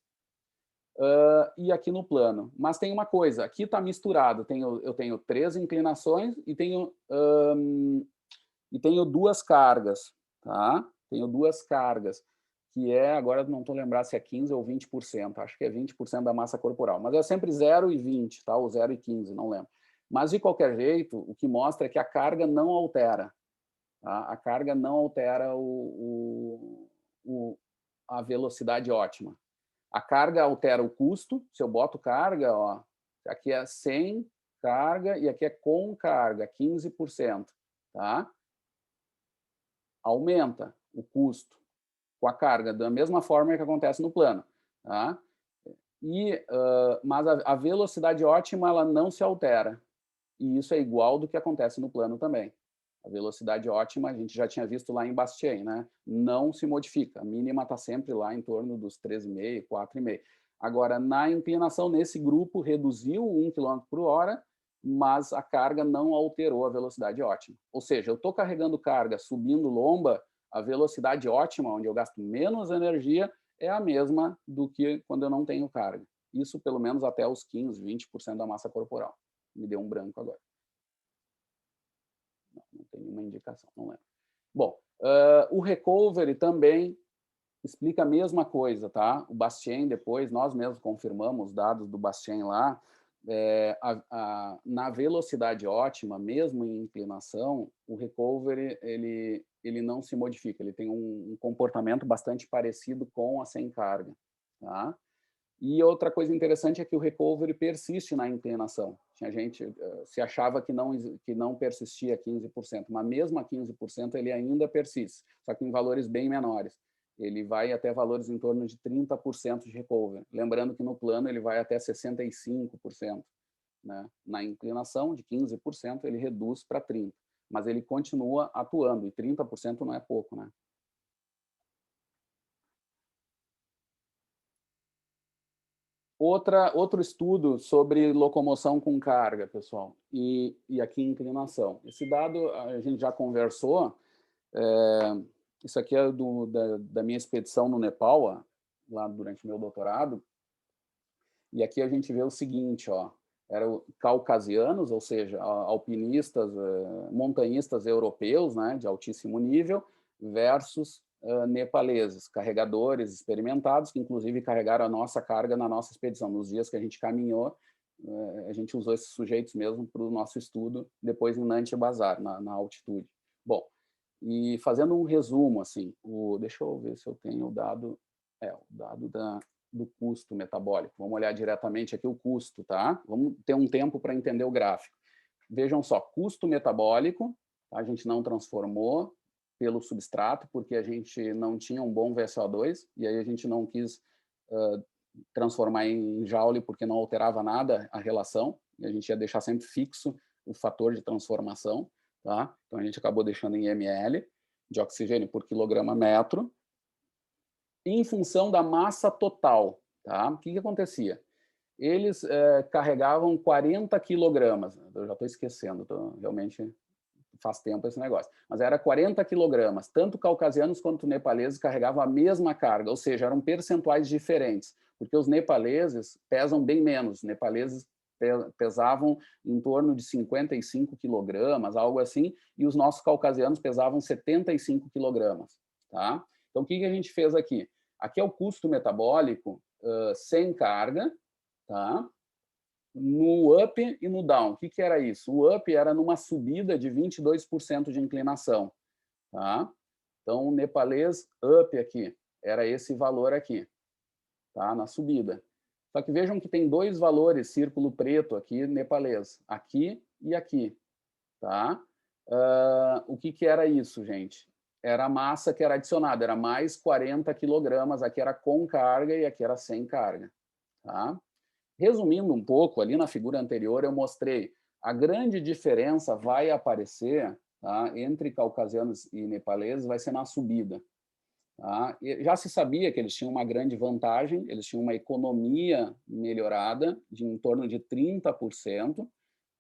e aqui no plano. Mas tem uma coisa, aqui está misturado, eu tenho 3 inclinações e tenho duas cargas, tá? Tenho duas cargas, que agora não estou lembrando se é 15% ou 20%, acho que é 20% da massa corporal, mas é sempre 0 e 20, tá? Ou 0 e 15, não lembro. Mas, de qualquer jeito, o que mostra é que a carga não altera. Tá? A carga não altera a velocidade ótima. A carga altera o custo. Se eu boto carga, ó, aqui é sem carga e aqui é com carga, 15%. Tá? Aumenta o custo com a carga, da mesma forma que acontece no plano. Tá? Mas a velocidade ótima ela não se altera. E isso é igual do que acontece no plano também. A velocidade ótima, a gente já tinha visto lá em Bastien, né? Não se modifica. A mínima está sempre lá em torno dos 3,5, 4,5. Agora, na inclinação, nesse grupo, reduziu 1 km por hora, mas a carga não alterou a velocidade ótima. Ou seja, eu estou carregando carga subindo lomba, a velocidade ótima, onde eu gasto menos energia, é a mesma do que quando eu não tenho carga. Isso pelo menos até os 15, 20% da massa corporal. Me deu um branco agora. Não tem nenhuma indicação, não lembro. Bom, o recovery também explica a mesma coisa, tá? O Bastien depois, nós mesmos confirmamos os dados do Bastien lá, na velocidade ótima, mesmo em inclinação, o recovery ele não se modifica, ele tem um comportamento bastante parecido com a sem carga, tá? E outra coisa interessante é que o recovery persiste na inclinação. Tinha gente se achava que não persistia 15%, mas mesmo a 15% ele ainda persiste, só que em valores bem menores. Ele vai até valores em torno de 30% de recovery. Lembrando que no plano ele vai até 65%. Né? Na inclinação de 15% ele reduz para 30%, mas ele continua atuando, e 30% não é pouco, né? Outro estudo sobre locomoção com carga, pessoal, e aqui inclinação. Esse dado a gente já conversou, isso aqui é da minha expedição no Nepal, lá durante meu doutorado, e aqui a gente vê o seguinte, ó, eram caucasianos, ou seja, alpinistas, montanhistas europeus, né, de altíssimo nível, versus nepaleses, carregadores experimentados, que inclusive carregaram a nossa carga na nossa expedição. Nos dias que a gente caminhou, a gente usou esses sujeitos mesmo para o nosso estudo, depois em Nanti Bazar, na altitude. Bom, e fazendo um resumo, assim, deixa eu ver se eu tenho o dado do custo metabólico. Vamos olhar diretamente aqui o custo, tá? Vamos ter um tempo para entender o gráfico. Vejam só, custo metabólico, a gente não transformou pelo substrato, porque a gente não tinha um bom VSO2, e aí a gente não quis transformar em Joule, porque não alterava nada a relação, e a gente ia deixar sempre fixo o fator de transformação, tá? Então a gente acabou deixando em ml de oxigênio por quilograma metro, em função da massa total, tá? O que acontecia? Eles carregavam 40 quilogramas, eu já estou esquecendo, realmente faz tempo esse negócio, mas era 40 quilogramas, tanto caucasianos quanto nepaleses carregavam a mesma carga, ou seja, eram percentuais diferentes, porque os nepaleses pesam bem menos, os nepaleses pesavam em torno de 55 quilogramas, algo assim, e os nossos caucasianos pesavam 75 quilogramas, tá? Então, o que a gente fez aqui? Aqui é o custo metabólico sem carga, tá? No up e no down. O que era isso? O up era numa subida de 22% de inclinação. Tá? Então, o nepalês up aqui era esse valor aqui, tá? Na subida. Só que vejam que tem dois valores, círculo preto aqui, nepalês, aqui e aqui. Tá? O que era isso, gente? Era a massa que era adicionada, era mais 40 quilogramas, aqui era com carga e aqui era sem carga. Tá? Resumindo um pouco, ali na figura anterior eu mostrei a grande diferença vai aparecer, tá, entre caucasianos e nepaleses, vai ser na subida. Tá? E já se sabia que eles tinham uma grande vantagem, eles tinham uma economia melhorada de em torno de 30%,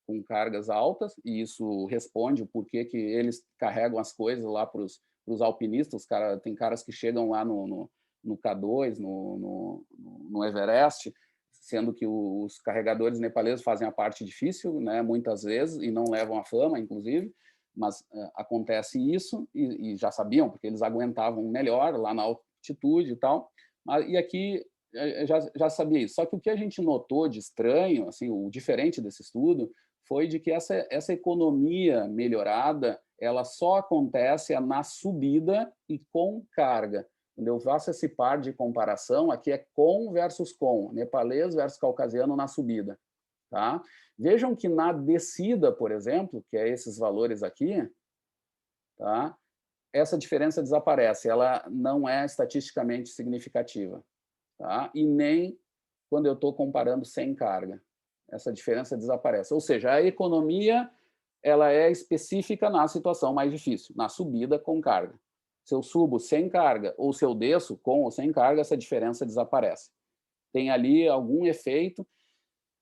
com cargas altas, e isso responde o porquê que eles carregam as coisas lá para os alpinistas. Tem caras que chegam lá no K2, no Everest, sendo que os carregadores nepaleses fazem a parte difícil, né, muitas vezes, e não levam a fama, inclusive, mas acontece isso, e já sabiam, porque eles aguentavam melhor lá na altitude e tal. E aqui já sabia isso. Só que o que a gente notou de estranho, assim, o diferente desse estudo, foi de que essa economia melhorada ela só acontece na subida e com carga. Quando eu faço esse par de comparação, aqui é com versus com, nepalês versus caucasiano na subida. Tá? Vejam que na descida, por exemplo, que é esses valores aqui, tá? Essa diferença desaparece, ela não é estatisticamente significativa. Tá? E nem quando eu estou comparando sem carga. Essa diferença desaparece. Ou seja, a economia ela é específica na situação mais difícil, na subida com carga. Se eu subo sem carga ou se eu desço com ou sem carga, essa diferença desaparece. Tem ali algum efeito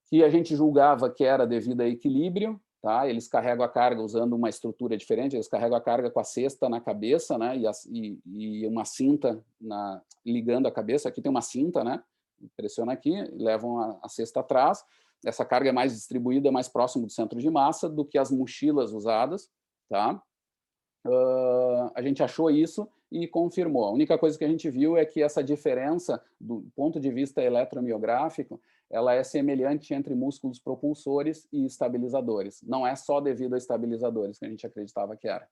que a gente julgava que era devido a equilíbrio, tá? Eles carregam a carga usando uma estrutura diferente, eles carregam a carga com a cesta na cabeça, né? E uma cinta ligando a cabeça. Aqui tem uma cinta, né? Pressiona aqui, levam a cesta atrás. Essa carga é mais distribuída, mais próximo do centro de massa do que as mochilas usadas, tá? A gente achou isso e confirmou. A única coisa que a gente viu é que essa diferença, do ponto de vista eletromiográfico, ela é semelhante entre músculos propulsores e estabilizadores. Não é só devido a estabilizadores que a gente acreditava que era.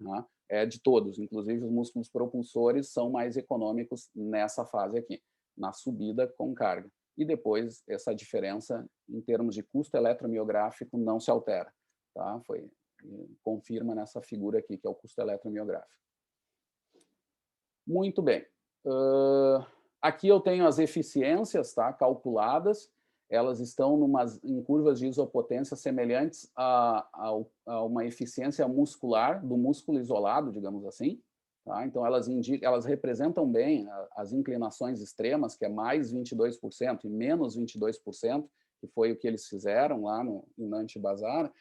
Tá? É de todos, inclusive os músculos propulsores são mais econômicos nessa fase aqui, na subida com carga. E depois essa diferença em termos de custo eletromiográfico não se altera. Tá? Confirma nessa figura aqui, que é o custo eletromiográfico. Muito bem. Aqui eu tenho as eficiências, tá, calculadas. Elas estão em curvas de isopotência semelhantes a uma eficiência muscular, do músculo isolado, digamos assim. Tá? Então, elas representam bem as inclinações extremas, que é mais 22% e menos 22%, que foi o que eles fizeram lá no Nantes-Bazar,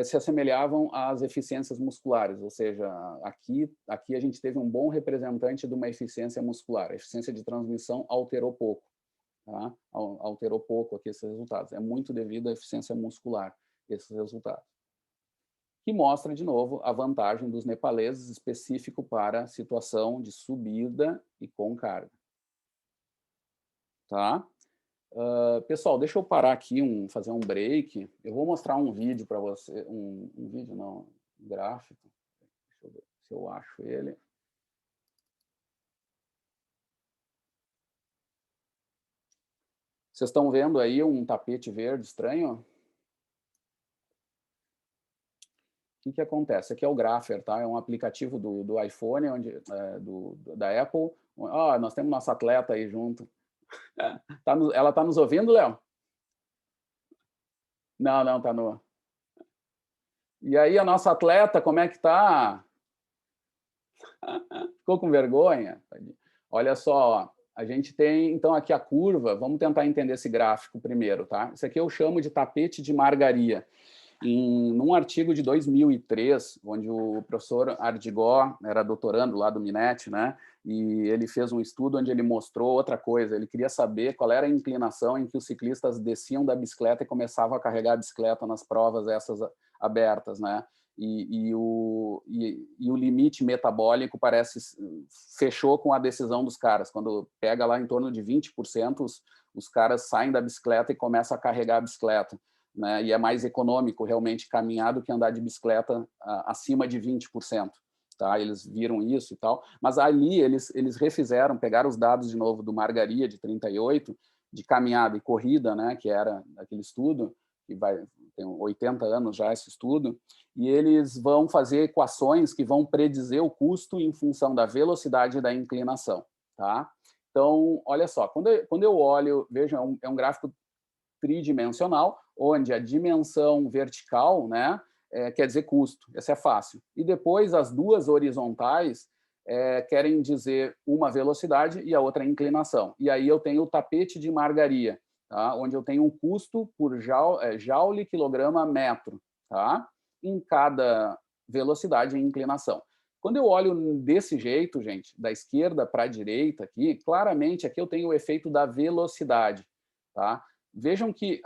se assemelhavam às eficiências musculares, ou seja, aqui a gente teve um bom representante de uma eficiência muscular. A eficiência de transmissão alterou pouco, tá? Alterou pouco aqui esses resultados. É muito devido à eficiência muscular, esses resultados. Que mostra, de novo, a vantagem dos nepaleses específico para a situação de subida e com carga. Tá? Pessoal, deixa eu parar aqui, fazer um break. Eu vou mostrar um vídeo para você, um vídeo não, um gráfico. Deixa eu ver se eu acho ele. Vocês estão vendo aí um tapete verde estranho? O que acontece? Aqui é o Grapher, tá? É um aplicativo do iPhone, da Apple. Nós temos nosso atleta aí junto. Ela está nos ouvindo, Léo? Não, está no... E aí, a nossa atleta, como é que está? Ficou com vergonha? Olha só, a gente tem, então, aqui a curva. Vamos tentar entender esse gráfico primeiro, tá? Isso aqui eu chamo de tapete de margaria. Num artigo de 2003, onde o professor Ardigó era doutorando lá do Minet, né? E ele fez um estudo onde ele mostrou outra coisa. Ele queria saber qual era a inclinação em que os ciclistas desciam da bicicleta e começavam a carregar a bicicleta nas provas essas abertas, né? E o limite metabólico fechou com a decisão dos caras. Quando pega lá em torno de 20%, os caras saem da bicicleta e começam a carregar a bicicleta. Né, e é mais econômico realmente caminhar do que andar de bicicleta acima de 20%. Tá? Eles viram isso e tal, mas ali eles refizeram, pegaram os dados de novo do Margaria, de 38, de caminhada e corrida, né, que era aquele estudo, que tem 80 anos já esse estudo, e eles vão fazer equações que vão predizer o custo em função da velocidade e da inclinação. Tá? Então, olha só, quando eu olho, veja, é um gráfico tridimensional, onde a dimensão vertical, né, quer dizer custo, essa é fácil. E depois as duas horizontais querem dizer uma velocidade e a outra inclinação. E aí eu tenho o tapete de margaria, tá? Onde eu tenho um custo por joule, quilograma, metro, tá? Em cada velocidade e inclinação. Quando eu olho desse jeito, gente, da esquerda para a direita aqui, claramente aqui eu tenho o efeito da velocidade, tá? Vejam que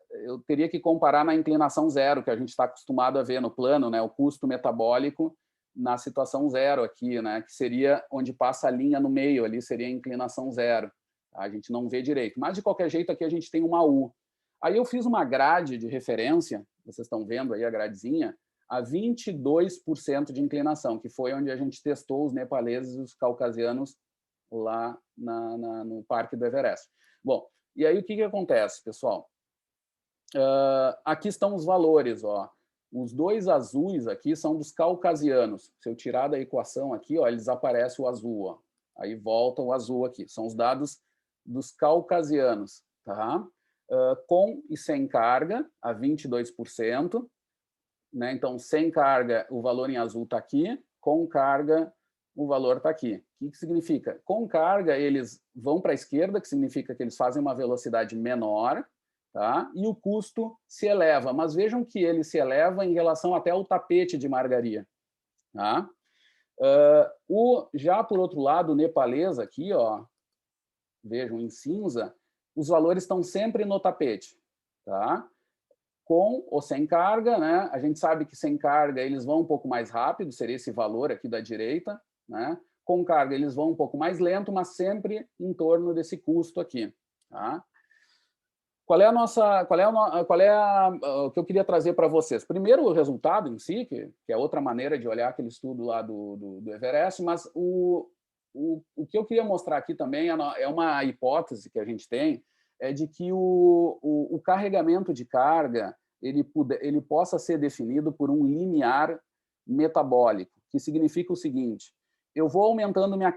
eu teria que comparar na inclinação zero, que a gente está acostumado a ver no plano, né, o custo metabólico na situação zero aqui, né, que seria onde passa a linha no meio, ali seria a inclinação zero. A gente não vê direito. Mas, de qualquer jeito, aqui a gente tem uma U. Aí eu fiz uma grade de referência, vocês estão vendo aí a gradezinha, a 22% de inclinação, que foi onde a gente testou os nepaleses e os caucasianos lá no Parque do Everest. Bom, e aí o que acontece, pessoal? Aqui estão os valores. Ó. Os dois azuis aqui são dos caucasianos. Se eu tirar da equação aqui, ó, eles aparecem o azul. Ó. Aí volta o azul aqui. São os dados dos caucasianos. Tá? Com e sem carga, a 22%. Né? Então, sem carga, o valor em azul está aqui. Com carga, o valor está aqui. O que significa? Com carga, eles vão para a esquerda, que significa que eles fazem uma velocidade menor, tá? E o custo se eleva. Mas vejam que ele se eleva em relação até ao tapete de margaria. Tá? Já, por outro lado, o nepalês aqui, ó, vejam, em cinza, os valores estão sempre no tapete. Tá? Com ou sem carga, né? A gente sabe que sem carga eles vão um pouco mais rápido, seria esse valor aqui da direita, né? Com carga eles vão um pouco mais lento, mas sempre em torno desse custo aqui, tá? Qual é o que eu queria trazer para vocês? Primeiro, o resultado em si, que é outra maneira de olhar aquele estudo lá do Everest, mas o que eu queria mostrar aqui também é uma hipótese que a gente tem, é de que o carregamento de carga ele possa ser definido por um limiar metabólico, que significa o seguinte: eu vou aumentando minha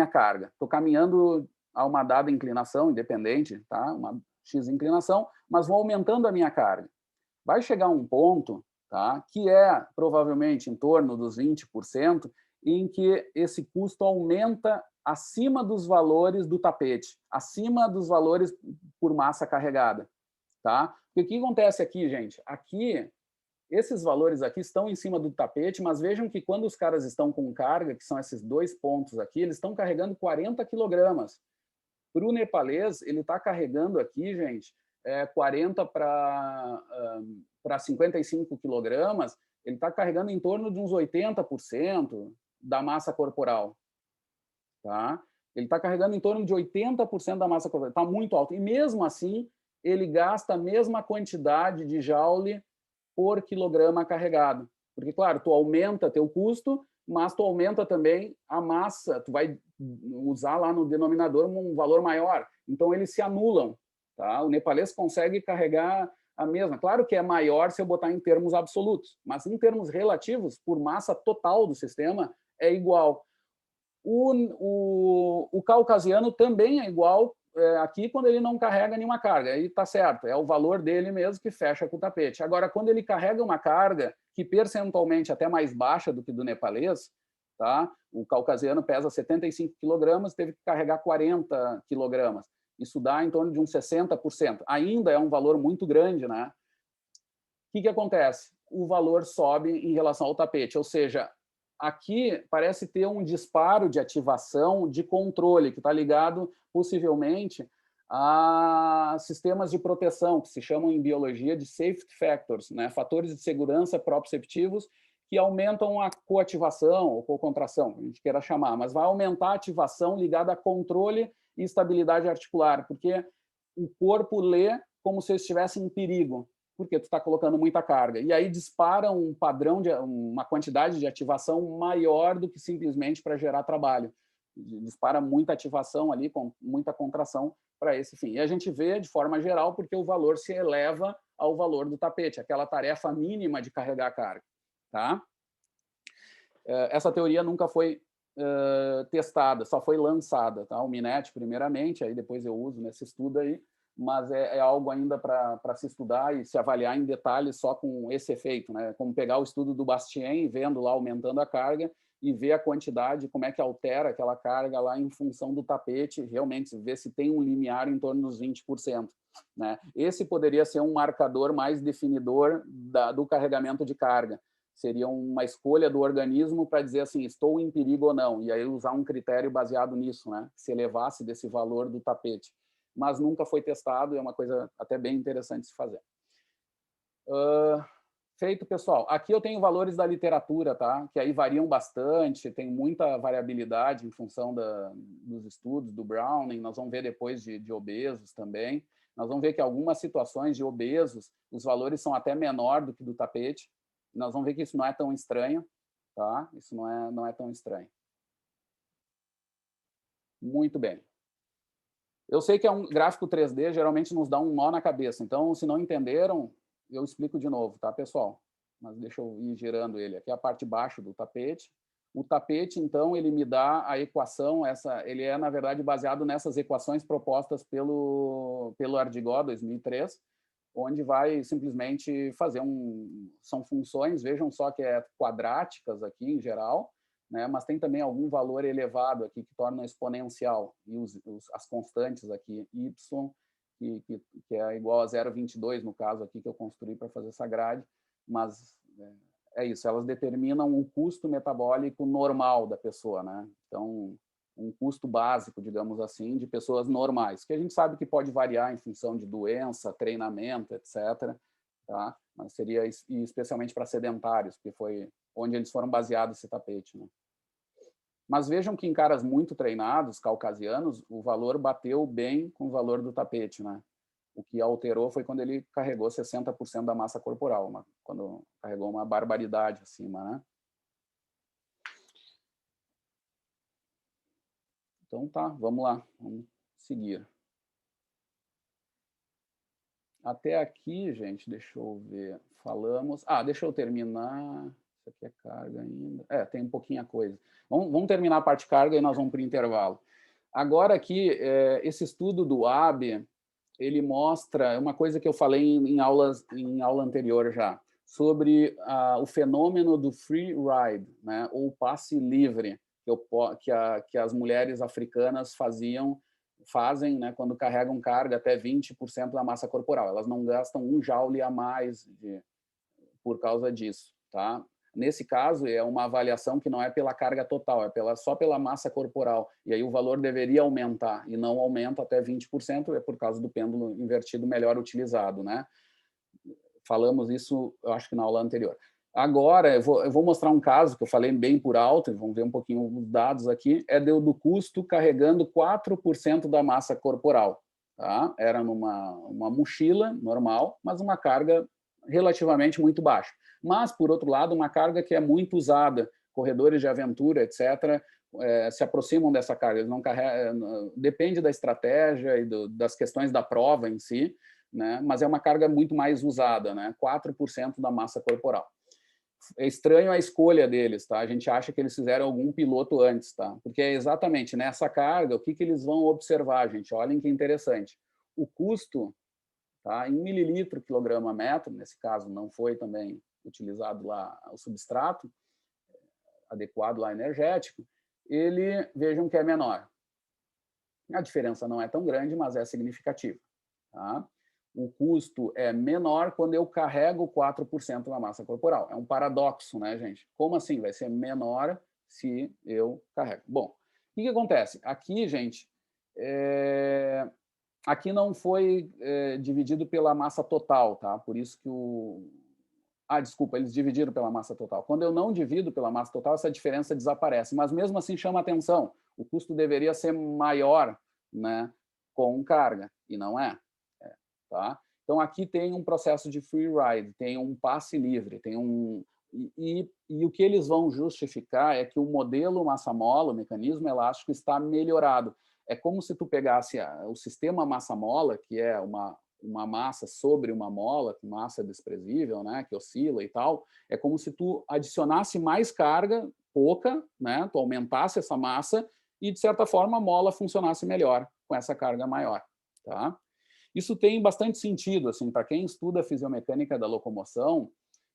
carga, estou caminhando a uma dada inclinação independente, tá? Uma X inclinação, mas vou aumentando a minha carga. Vai chegar um ponto, tá? Que é provavelmente em torno dos 20%, em que esse custo aumenta acima dos valores do tapete, acima dos valores por massa carregada. Tá? E o que acontece aqui, gente? Aqui, esses valores aqui estão em cima do tapete, mas vejam que quando os caras estão com carga, que são esses 2 pontos aqui, eles estão carregando 40 quilogramas. Para o nepalês, ele está carregando aqui, gente, 40 para 55 quilogramas, ele está carregando em torno de uns 80% da massa corporal. Tá? Ele está carregando em torno de 80% da massa corporal. Está muito alto. E mesmo assim, ele gasta a mesma quantidade de joule por quilograma carregado. Porque, claro, tu aumenta teu custo, mas tu aumenta também a massa, tu vai usar lá no denominador um valor maior. Então, eles se anulam. Tá? O nepalês consegue carregar a mesma. Claro que é maior se eu botar em termos absolutos, mas em termos relativos, por massa total do sistema, é igual. O caucasiano também é igual aqui quando ele não carrega nenhuma carga. Aí está certo, é o valor dele mesmo que fecha com o tapete. Agora, quando ele carrega uma carga que percentualmente até mais baixa do que do nepalês, tá? O caucasiano pesa 75 quilogramas, teve que carregar 40 quilogramas. Isso dá em torno de uns 60%. Ainda é um valor muito grande, né? O que acontece? O valor sobe em relação ao tapete, ou seja, aqui parece ter um disparo de ativação de controle, que está ligado, possivelmente, a sistemas de proteção, que se chamam em biologia de safety factors, né? Fatores de segurança proprioceptivos que aumentam a coativação ou cocontração, a gente queira chamar, mas vai aumentar a ativação ligada a controle e estabilidade articular, porque o corpo lê como se estivesse em perigo, porque tu está colocando muita carga. E aí dispara um padrão, uma quantidade de ativação maior do que simplesmente para gerar trabalho. Dispara muita ativação ali, com muita contração para esse fim. E a gente vê de forma geral porque o valor se eleva ao valor do tapete, aquela tarefa mínima de carregar a carga. Tá? Essa teoria nunca foi testada, só foi lançada. Tá? O Minetti, primeiramente, aí depois eu uso nesse estudo aí, mas é algo ainda para se estudar e se avaliar em detalhes só com esse efeito, né? Como pegar o estudo do Bastien, vendo lá aumentando a carga e ver a quantidade, como é que altera aquela carga lá em função do tapete, realmente ver se tem um limiar em torno dos 20%. Né? Esse poderia ser um marcador mais definidor do carregamento de carga. Seria uma escolha do organismo para dizer assim, estou em perigo ou não, e aí usar um critério baseado nisso, né? Se elevasse desse valor do tapete. Mas nunca foi testado, é uma coisa até bem interessante de se fazer. Feito, pessoal. Aqui eu tenho valores da literatura, tá? Que aí variam bastante, tem muita variabilidade em função dos estudos do Browning, nós vamos ver depois de obesos também. Nós vamos ver que algumas situações de obesos, os valores são até menor do que do tapete. Nós vamos ver que isso não é tão estranho, tá? Isso não é tão estranho. Muito bem. Eu sei que é um gráfico 3D, geralmente nos dá um nó na cabeça. Então, se não entenderam, eu explico de novo, tá, pessoal? Mas deixa eu ir girando ele. Aqui é a parte de baixo do tapete. O tapete, então, ele me dá a equação, ele é, na verdade, baseado nessas equações propostas pelo Ardigó, 2003, onde vai simplesmente fazer são funções, vejam só que é quadráticas aqui em geral, né? Mas tem também algum valor elevado aqui que torna exponencial, e as constantes aqui, y, que é igual a 0,22 no caso aqui que eu construí para fazer essa grade, mas é isso, elas determinam o custo metabólico normal da pessoa, né? Então, um custo básico, digamos assim, de pessoas normais, que a gente sabe que pode variar em função de doença, treinamento, etc. Tá? Mas seria especialmente para sedentários, que foi onde eles foram baseados esse tapete. Né? Mas vejam que em caras muito treinados, caucasianos, o valor bateu bem com o valor do tapete. Né? O que alterou foi quando ele carregou 60% da massa corporal, quando carregou uma barbaridade acima, né? Então tá, vamos lá, vamos seguir. Até aqui, gente, deixa eu ver, falamos... deixa eu terminar, isso aqui é carga ainda, tem um pouquinho a coisa. Vamos terminar a parte carga e nós vamos para o intervalo. Agora aqui, esse estudo do AB, ele mostra uma coisa que eu falei em aula anterior já, sobre o fenômeno do free ride, né, ou passe livre, que as mulheres africanas fazem, né, quando carregam carga até 20% da massa corporal. Elas não gastam um joule a mais por causa disso. Tá? Nesse caso, é uma avaliação que não é pela carga total, é só pela massa corporal. E aí o valor deveria aumentar, e não aumenta até 20%, é por causa do pêndulo invertido melhor utilizado. Né? Falamos isso, eu acho que na aula anterior. Agora, eu vou mostrar um caso que eu falei bem por alto, vamos ver um pouquinho os dados aqui, é do custo carregando 4% da massa corporal. Tá? Era uma mochila normal, mas uma carga relativamente muito baixa. Mas, por outro lado, uma carga que é muito usada, corredores de aventura, etc., se aproximam dessa carga. Eles não carregam, depende da estratégia e das questões da prova em si, né? Mas é uma carga muito mais usada, né? 4% da massa corporal. É estranho a escolha deles, tá? A gente acha que eles fizeram algum piloto antes, tá? Porque é exatamente nessa carga, o que eles vão observar, gente? Olhem que interessante. O custo, tá? Em mililitro quilograma metro, nesse caso não foi também utilizado lá o substrato adequado lá energético, vejam que é menor. A diferença não é tão grande, mas é significativa, tá? O custo é menor quando eu carrego 4% da massa corporal. É um paradoxo, né, gente? Como assim? Vai ser menor se eu carrego. Bom, o que acontece? Aqui, gente, aqui não foi dividido pela massa total, tá? Por isso que desculpa, eles dividiram pela massa total. Quando eu não divido pela massa total, essa diferença desaparece. Mas mesmo assim chama atenção. O custo deveria ser maior, né, com carga, e não é. Tá? Então, aqui tem um processo de free ride, tem um passe livre, tem e o que eles vão justificar é que o modelo massa-mola, o mecanismo elástico, está melhorado. É como se tu pegasse o sistema massa-mola, que é uma massa sobre uma mola, com massa desprezível, né, que oscila e tal, é como se tu adicionasse mais carga, pouca, né, tu aumentasse essa massa e, de certa forma, a mola funcionasse melhor com essa carga maior. Tá? Isso tem bastante sentido, assim, para quem estuda a fisiomecânica da locomoção,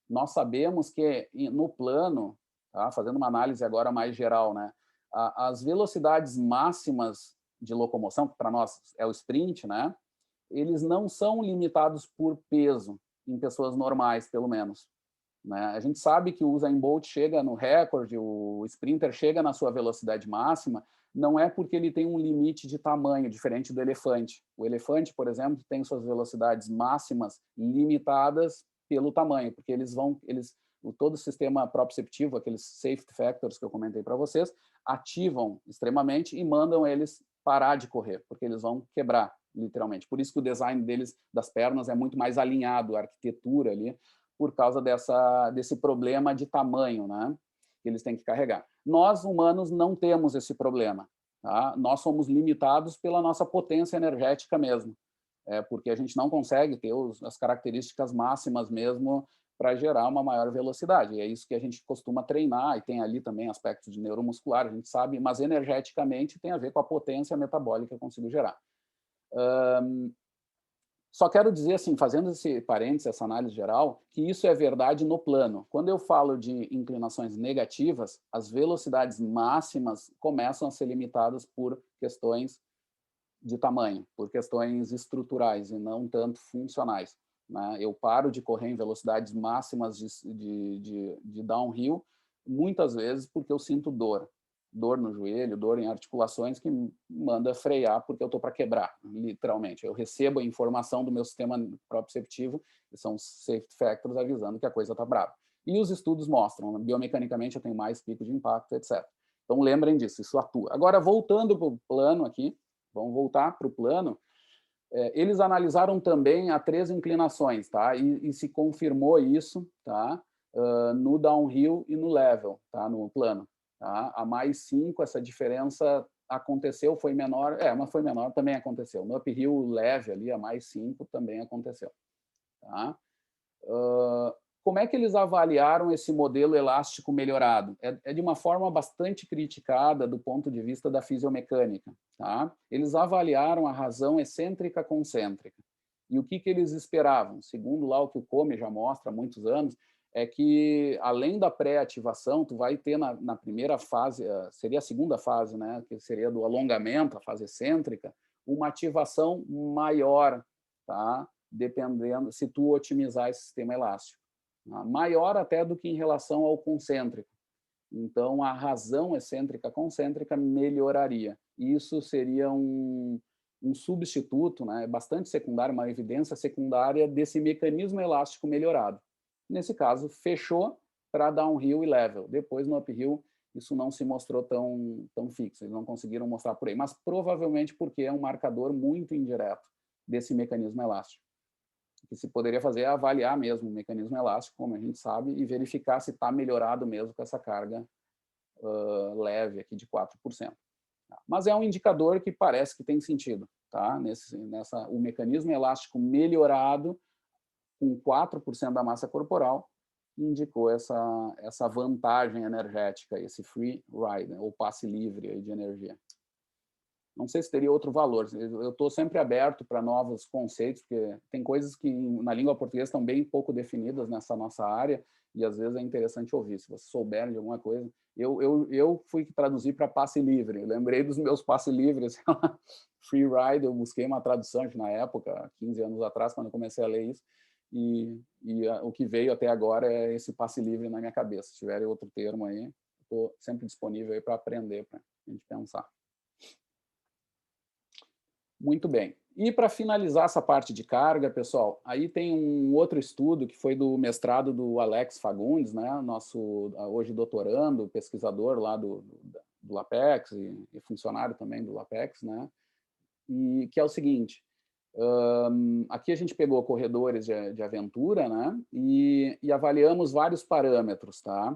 nós sabemos que no plano, tá, fazendo uma análise agora mais geral, né, as velocidades máximas de locomoção, que para nós é o sprint, né, eles não são limitados por peso, em pessoas normais, pelo menos. Né? A gente sabe que o Usain Bolt chega no recorde, o sprinter chega na sua velocidade máxima, não é porque ele tem um limite de tamanho, diferente do elefante. O elefante, por exemplo, tem suas velocidades máximas limitadas pelo tamanho, porque todo o sistema proprioceptivo, aqueles safety factors que eu comentei para vocês, ativam extremamente e mandam eles parar de correr, porque eles vão quebrar, literalmente. Por isso que o design das pernas é muito mais alinhado, a arquitetura ali, por causa desse problema de tamanho, né, que eles têm que carregar. Nós, humanos, não temos esse problema. Tá? Nós somos limitados pela nossa potência energética mesmo, porque a gente não consegue ter as características máximas mesmo para gerar uma maior velocidade. E é isso que a gente costuma treinar, e tem ali também aspectos de neuromuscular, a gente sabe, mas energeticamente tem a ver com a potência metabólica que eu consigo gerar. Só quero dizer, assim, fazendo esse parênteses, essa análise geral, que isso é verdade no plano. Quando eu falo de inclinações negativas, as velocidades máximas começam a ser limitadas por questões de tamanho, por questões estruturais e não tanto funcionais. Né? Eu paro de correr em velocidades máximas de downhill, muitas vezes porque eu sinto dor no joelho, dor em articulações, que manda frear porque eu estou para quebrar, literalmente. Eu recebo a informação do meu sistema proprioceptivo, que são safety factors avisando que a coisa está brava. E os estudos mostram, biomecanicamente eu tenho mais pico de impacto, etc. Então lembrem disso, isso atua. Agora, voltando para o plano aqui, vamos voltar para o plano, eles analisaram também a 3 inclinações, tá? E se confirmou isso, tá? No downhill e no level, tá? No plano. Tá? A mais 5, essa diferença aconteceu, foi menor, mas foi menor, também aconteceu. No uphill leve ali, a mais 5 também aconteceu. Tá? Como é que eles avaliaram esse modelo elástico melhorado? É de uma forma bastante criticada do ponto de vista da fisiomecânica. Tá? Eles avaliaram a razão excêntrica concêntrica. E o que eles esperavam? Segundo lá o que o Come já mostra há muitos anos, é que, além da pré-ativação, tu vai ter na primeira fase, seria a segunda fase, né, que seria do alongamento, a fase excêntrica, uma ativação maior, tá? Dependendo, se tu otimizar esse sistema elástico. Tá? Maior até do que em relação ao concêntrico. Então, a razão excêntrica-concêntrica melhoraria. Isso seria um substituto, né, bastante secundário, uma evidência secundária desse mecanismo elástico melhorado. Nesse caso, fechou para downhill e level. Depois, no uphill, isso não se mostrou tão fixo. Eles não conseguiram mostrar por aí. Mas provavelmente porque é um marcador muito indireto desse mecanismo elástico. O que se poderia fazer é avaliar mesmo o mecanismo elástico, como a gente sabe, e verificar se está melhorado mesmo com essa carga leve aqui de 4%. Mas é um indicador que parece que tem sentido. Tá? O mecanismo elástico melhorado com 4% da massa corporal indicou essa vantagem energética, esse free ride, ou passe livre aí de energia. Não sei se teria outro valor. Eu estou sempre aberto para novos conceitos, porque tem coisas que na língua portuguesa estão bem pouco definidas nessa nossa área, e às vezes é interessante ouvir. Se você souber de alguma coisa... Eu fui traduzir para passe livre. Eu lembrei dos meus passe livres. Free ride, eu busquei uma tradução na época, 15 anos atrás, quando eu comecei a ler isso, e o que veio até agora é esse passe livre na minha cabeça. Se tiver outro termo aí, estou sempre disponível para aprender, para a gente pensar. Muito bem. E para finalizar essa parte de carga, pessoal, aí tem um outro estudo que foi do mestrado do Alex Fagundes, né, nosso hoje doutorando, pesquisador lá do LAPEX e funcionário também do LAPEX, né, e que é o seguinte, aqui a gente pegou corredores de aventura, né, e avaliamos vários parâmetros, tá?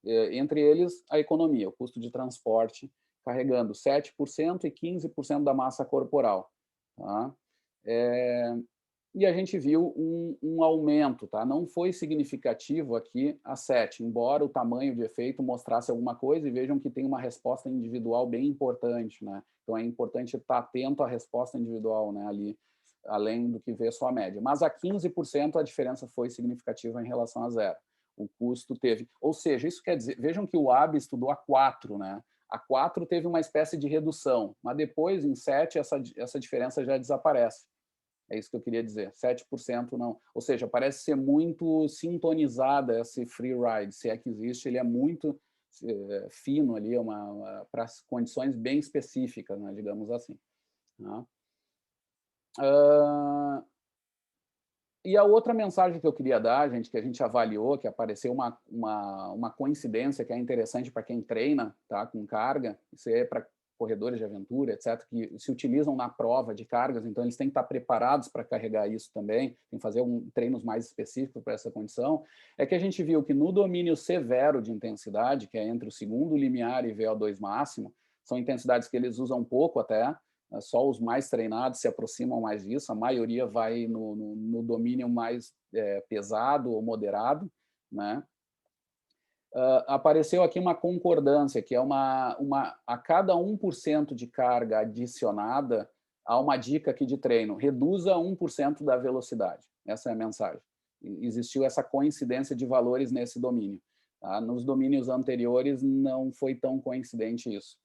Entre eles a economia, o custo de transporte, carregando 7% e 15% da massa corporal. Tá? E a gente viu um aumento, tá? Não foi significativo aqui a 7, embora o tamanho de efeito mostrasse alguma coisa, e vejam que tem uma resposta individual bem importante, né? Então é importante estar atento à resposta individual, né, ali, além do que ver só a média. Mas a 15% a diferença foi significativa em relação a 0. O custo teve... Ou seja, isso quer dizer... Vejam que o AB estudou a 4, né? A 4 teve uma espécie de redução, mas depois, em 7, essa diferença já desaparece. É isso que eu queria dizer, 7% não. Ou seja, parece ser muito sintonizada esse free ride, se é que existe, ele é muito fino ali, para condições bem específicas, né, digamos assim. Né? E a outra mensagem que eu queria dar, gente, que a gente avaliou, que apareceu uma coincidência que é interessante para quem treina, tá, com carga, isso é para corredores de aventura, etc., que se utilizam na prova de cargas, então eles têm que estar preparados para carregar isso também, tem que fazer treinos mais específicos para essa condição, é que a gente viu que no domínio severo de intensidade, que é entre o segundo limiar e VO2 máximo, são intensidades que eles usam pouco até, só os mais treinados se aproximam mais disso, a maioria vai no domínio mais pesado ou moderado, né? Apareceu aqui uma concordância, que é a cada 1% de carga adicionada, há uma dica aqui de treino, reduza 1% da velocidade. Essa é a mensagem. Existiu essa coincidência de valores nesse domínio. Tá? Nos domínios anteriores não foi tão coincidente isso.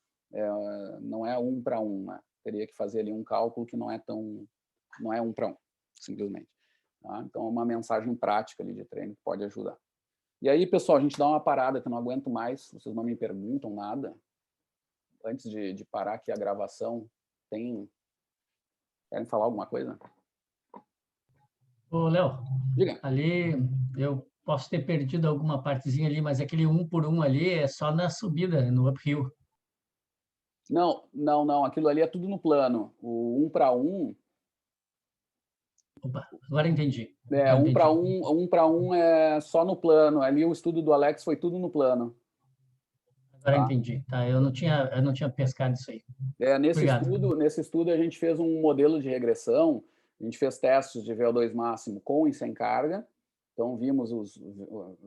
Não é 1 para 1, né? Teria que fazer ali um cálculo que não é 1 para 1, simplesmente. Tá? Então, é uma mensagem prática ali de treino que pode ajudar. E aí, pessoal, a gente dá uma parada, que eu não aguento mais, vocês não me perguntam nada. Antes de parar aqui a gravação, querem falar alguma coisa? Ô, Léo, Diga. ali eu posso ter perdido alguma partezinha ali, mas aquele 1 por 1 ali é só na subida, no uphill. Não, aquilo ali é tudo no plano. O 1 para 1... Opa, agora entendi. 1 para 1 é só no plano. Ali o estudo do Alex foi tudo no plano. Agora Tá? entendi. Tá, eu não tinha pescado isso aí. Nesse Obrigado. estudo a gente fez um modelo de regressão, a gente fez testes de VO2 máximo com e sem carga, então vimos os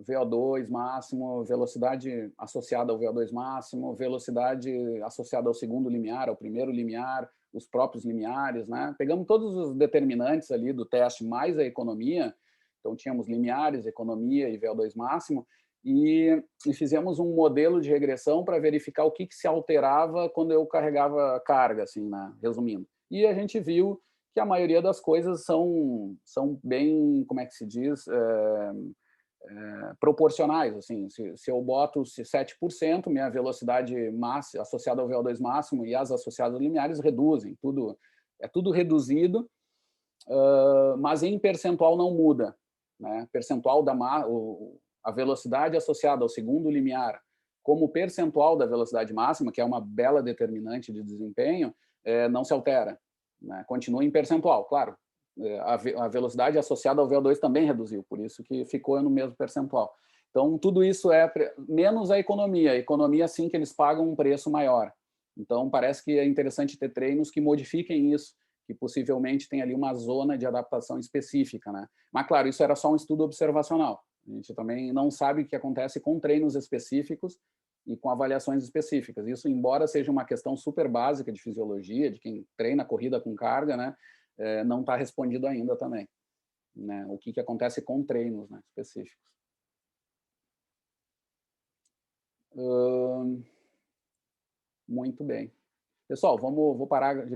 VO2 máximo, velocidade associada ao VO2 máximo, velocidade associada ao segundo limiar, ao primeiro limiar, os próprios limiares, né? Pegamos todos os determinantes ali do teste, mais a economia, então tínhamos limiares, economia e VO2 máximo, e fizemos um modelo de regressão para verificar o que se alterava quando eu carregava carga, assim, né? Resumindo. E a gente viu que a maioria das coisas são bem, como é que se diz, proporcionais. Assim, se eu boto 7%, minha velocidade máxima associada ao VO2 máximo e as associadas limiares reduzem. É tudo reduzido, mas em percentual não muda. Né? Percentual a velocidade associada ao segundo limiar como percentual da velocidade máxima, que é uma bela determinante de desempenho, não se altera. Né? Continua em percentual, claro. A velocidade associada ao VO2 também reduziu, por isso que ficou no mesmo percentual. Então, tudo isso é menos a economia. A economia, sim, que eles pagam um preço maior. Então, parece que é interessante ter treinos que modifiquem isso, que possivelmente tem ali uma zona de adaptação específica. Né? Mas, claro, isso era só um estudo observacional. A gente também não sabe o que acontece com treinos específicos e com avaliações específicas. Isso, embora seja uma questão super básica de fisiologia, de quem treina corrida com carga, né, não está respondido ainda também. Né? O que acontece com treinos, né, específicos. Muito bem. Pessoal, vou parar de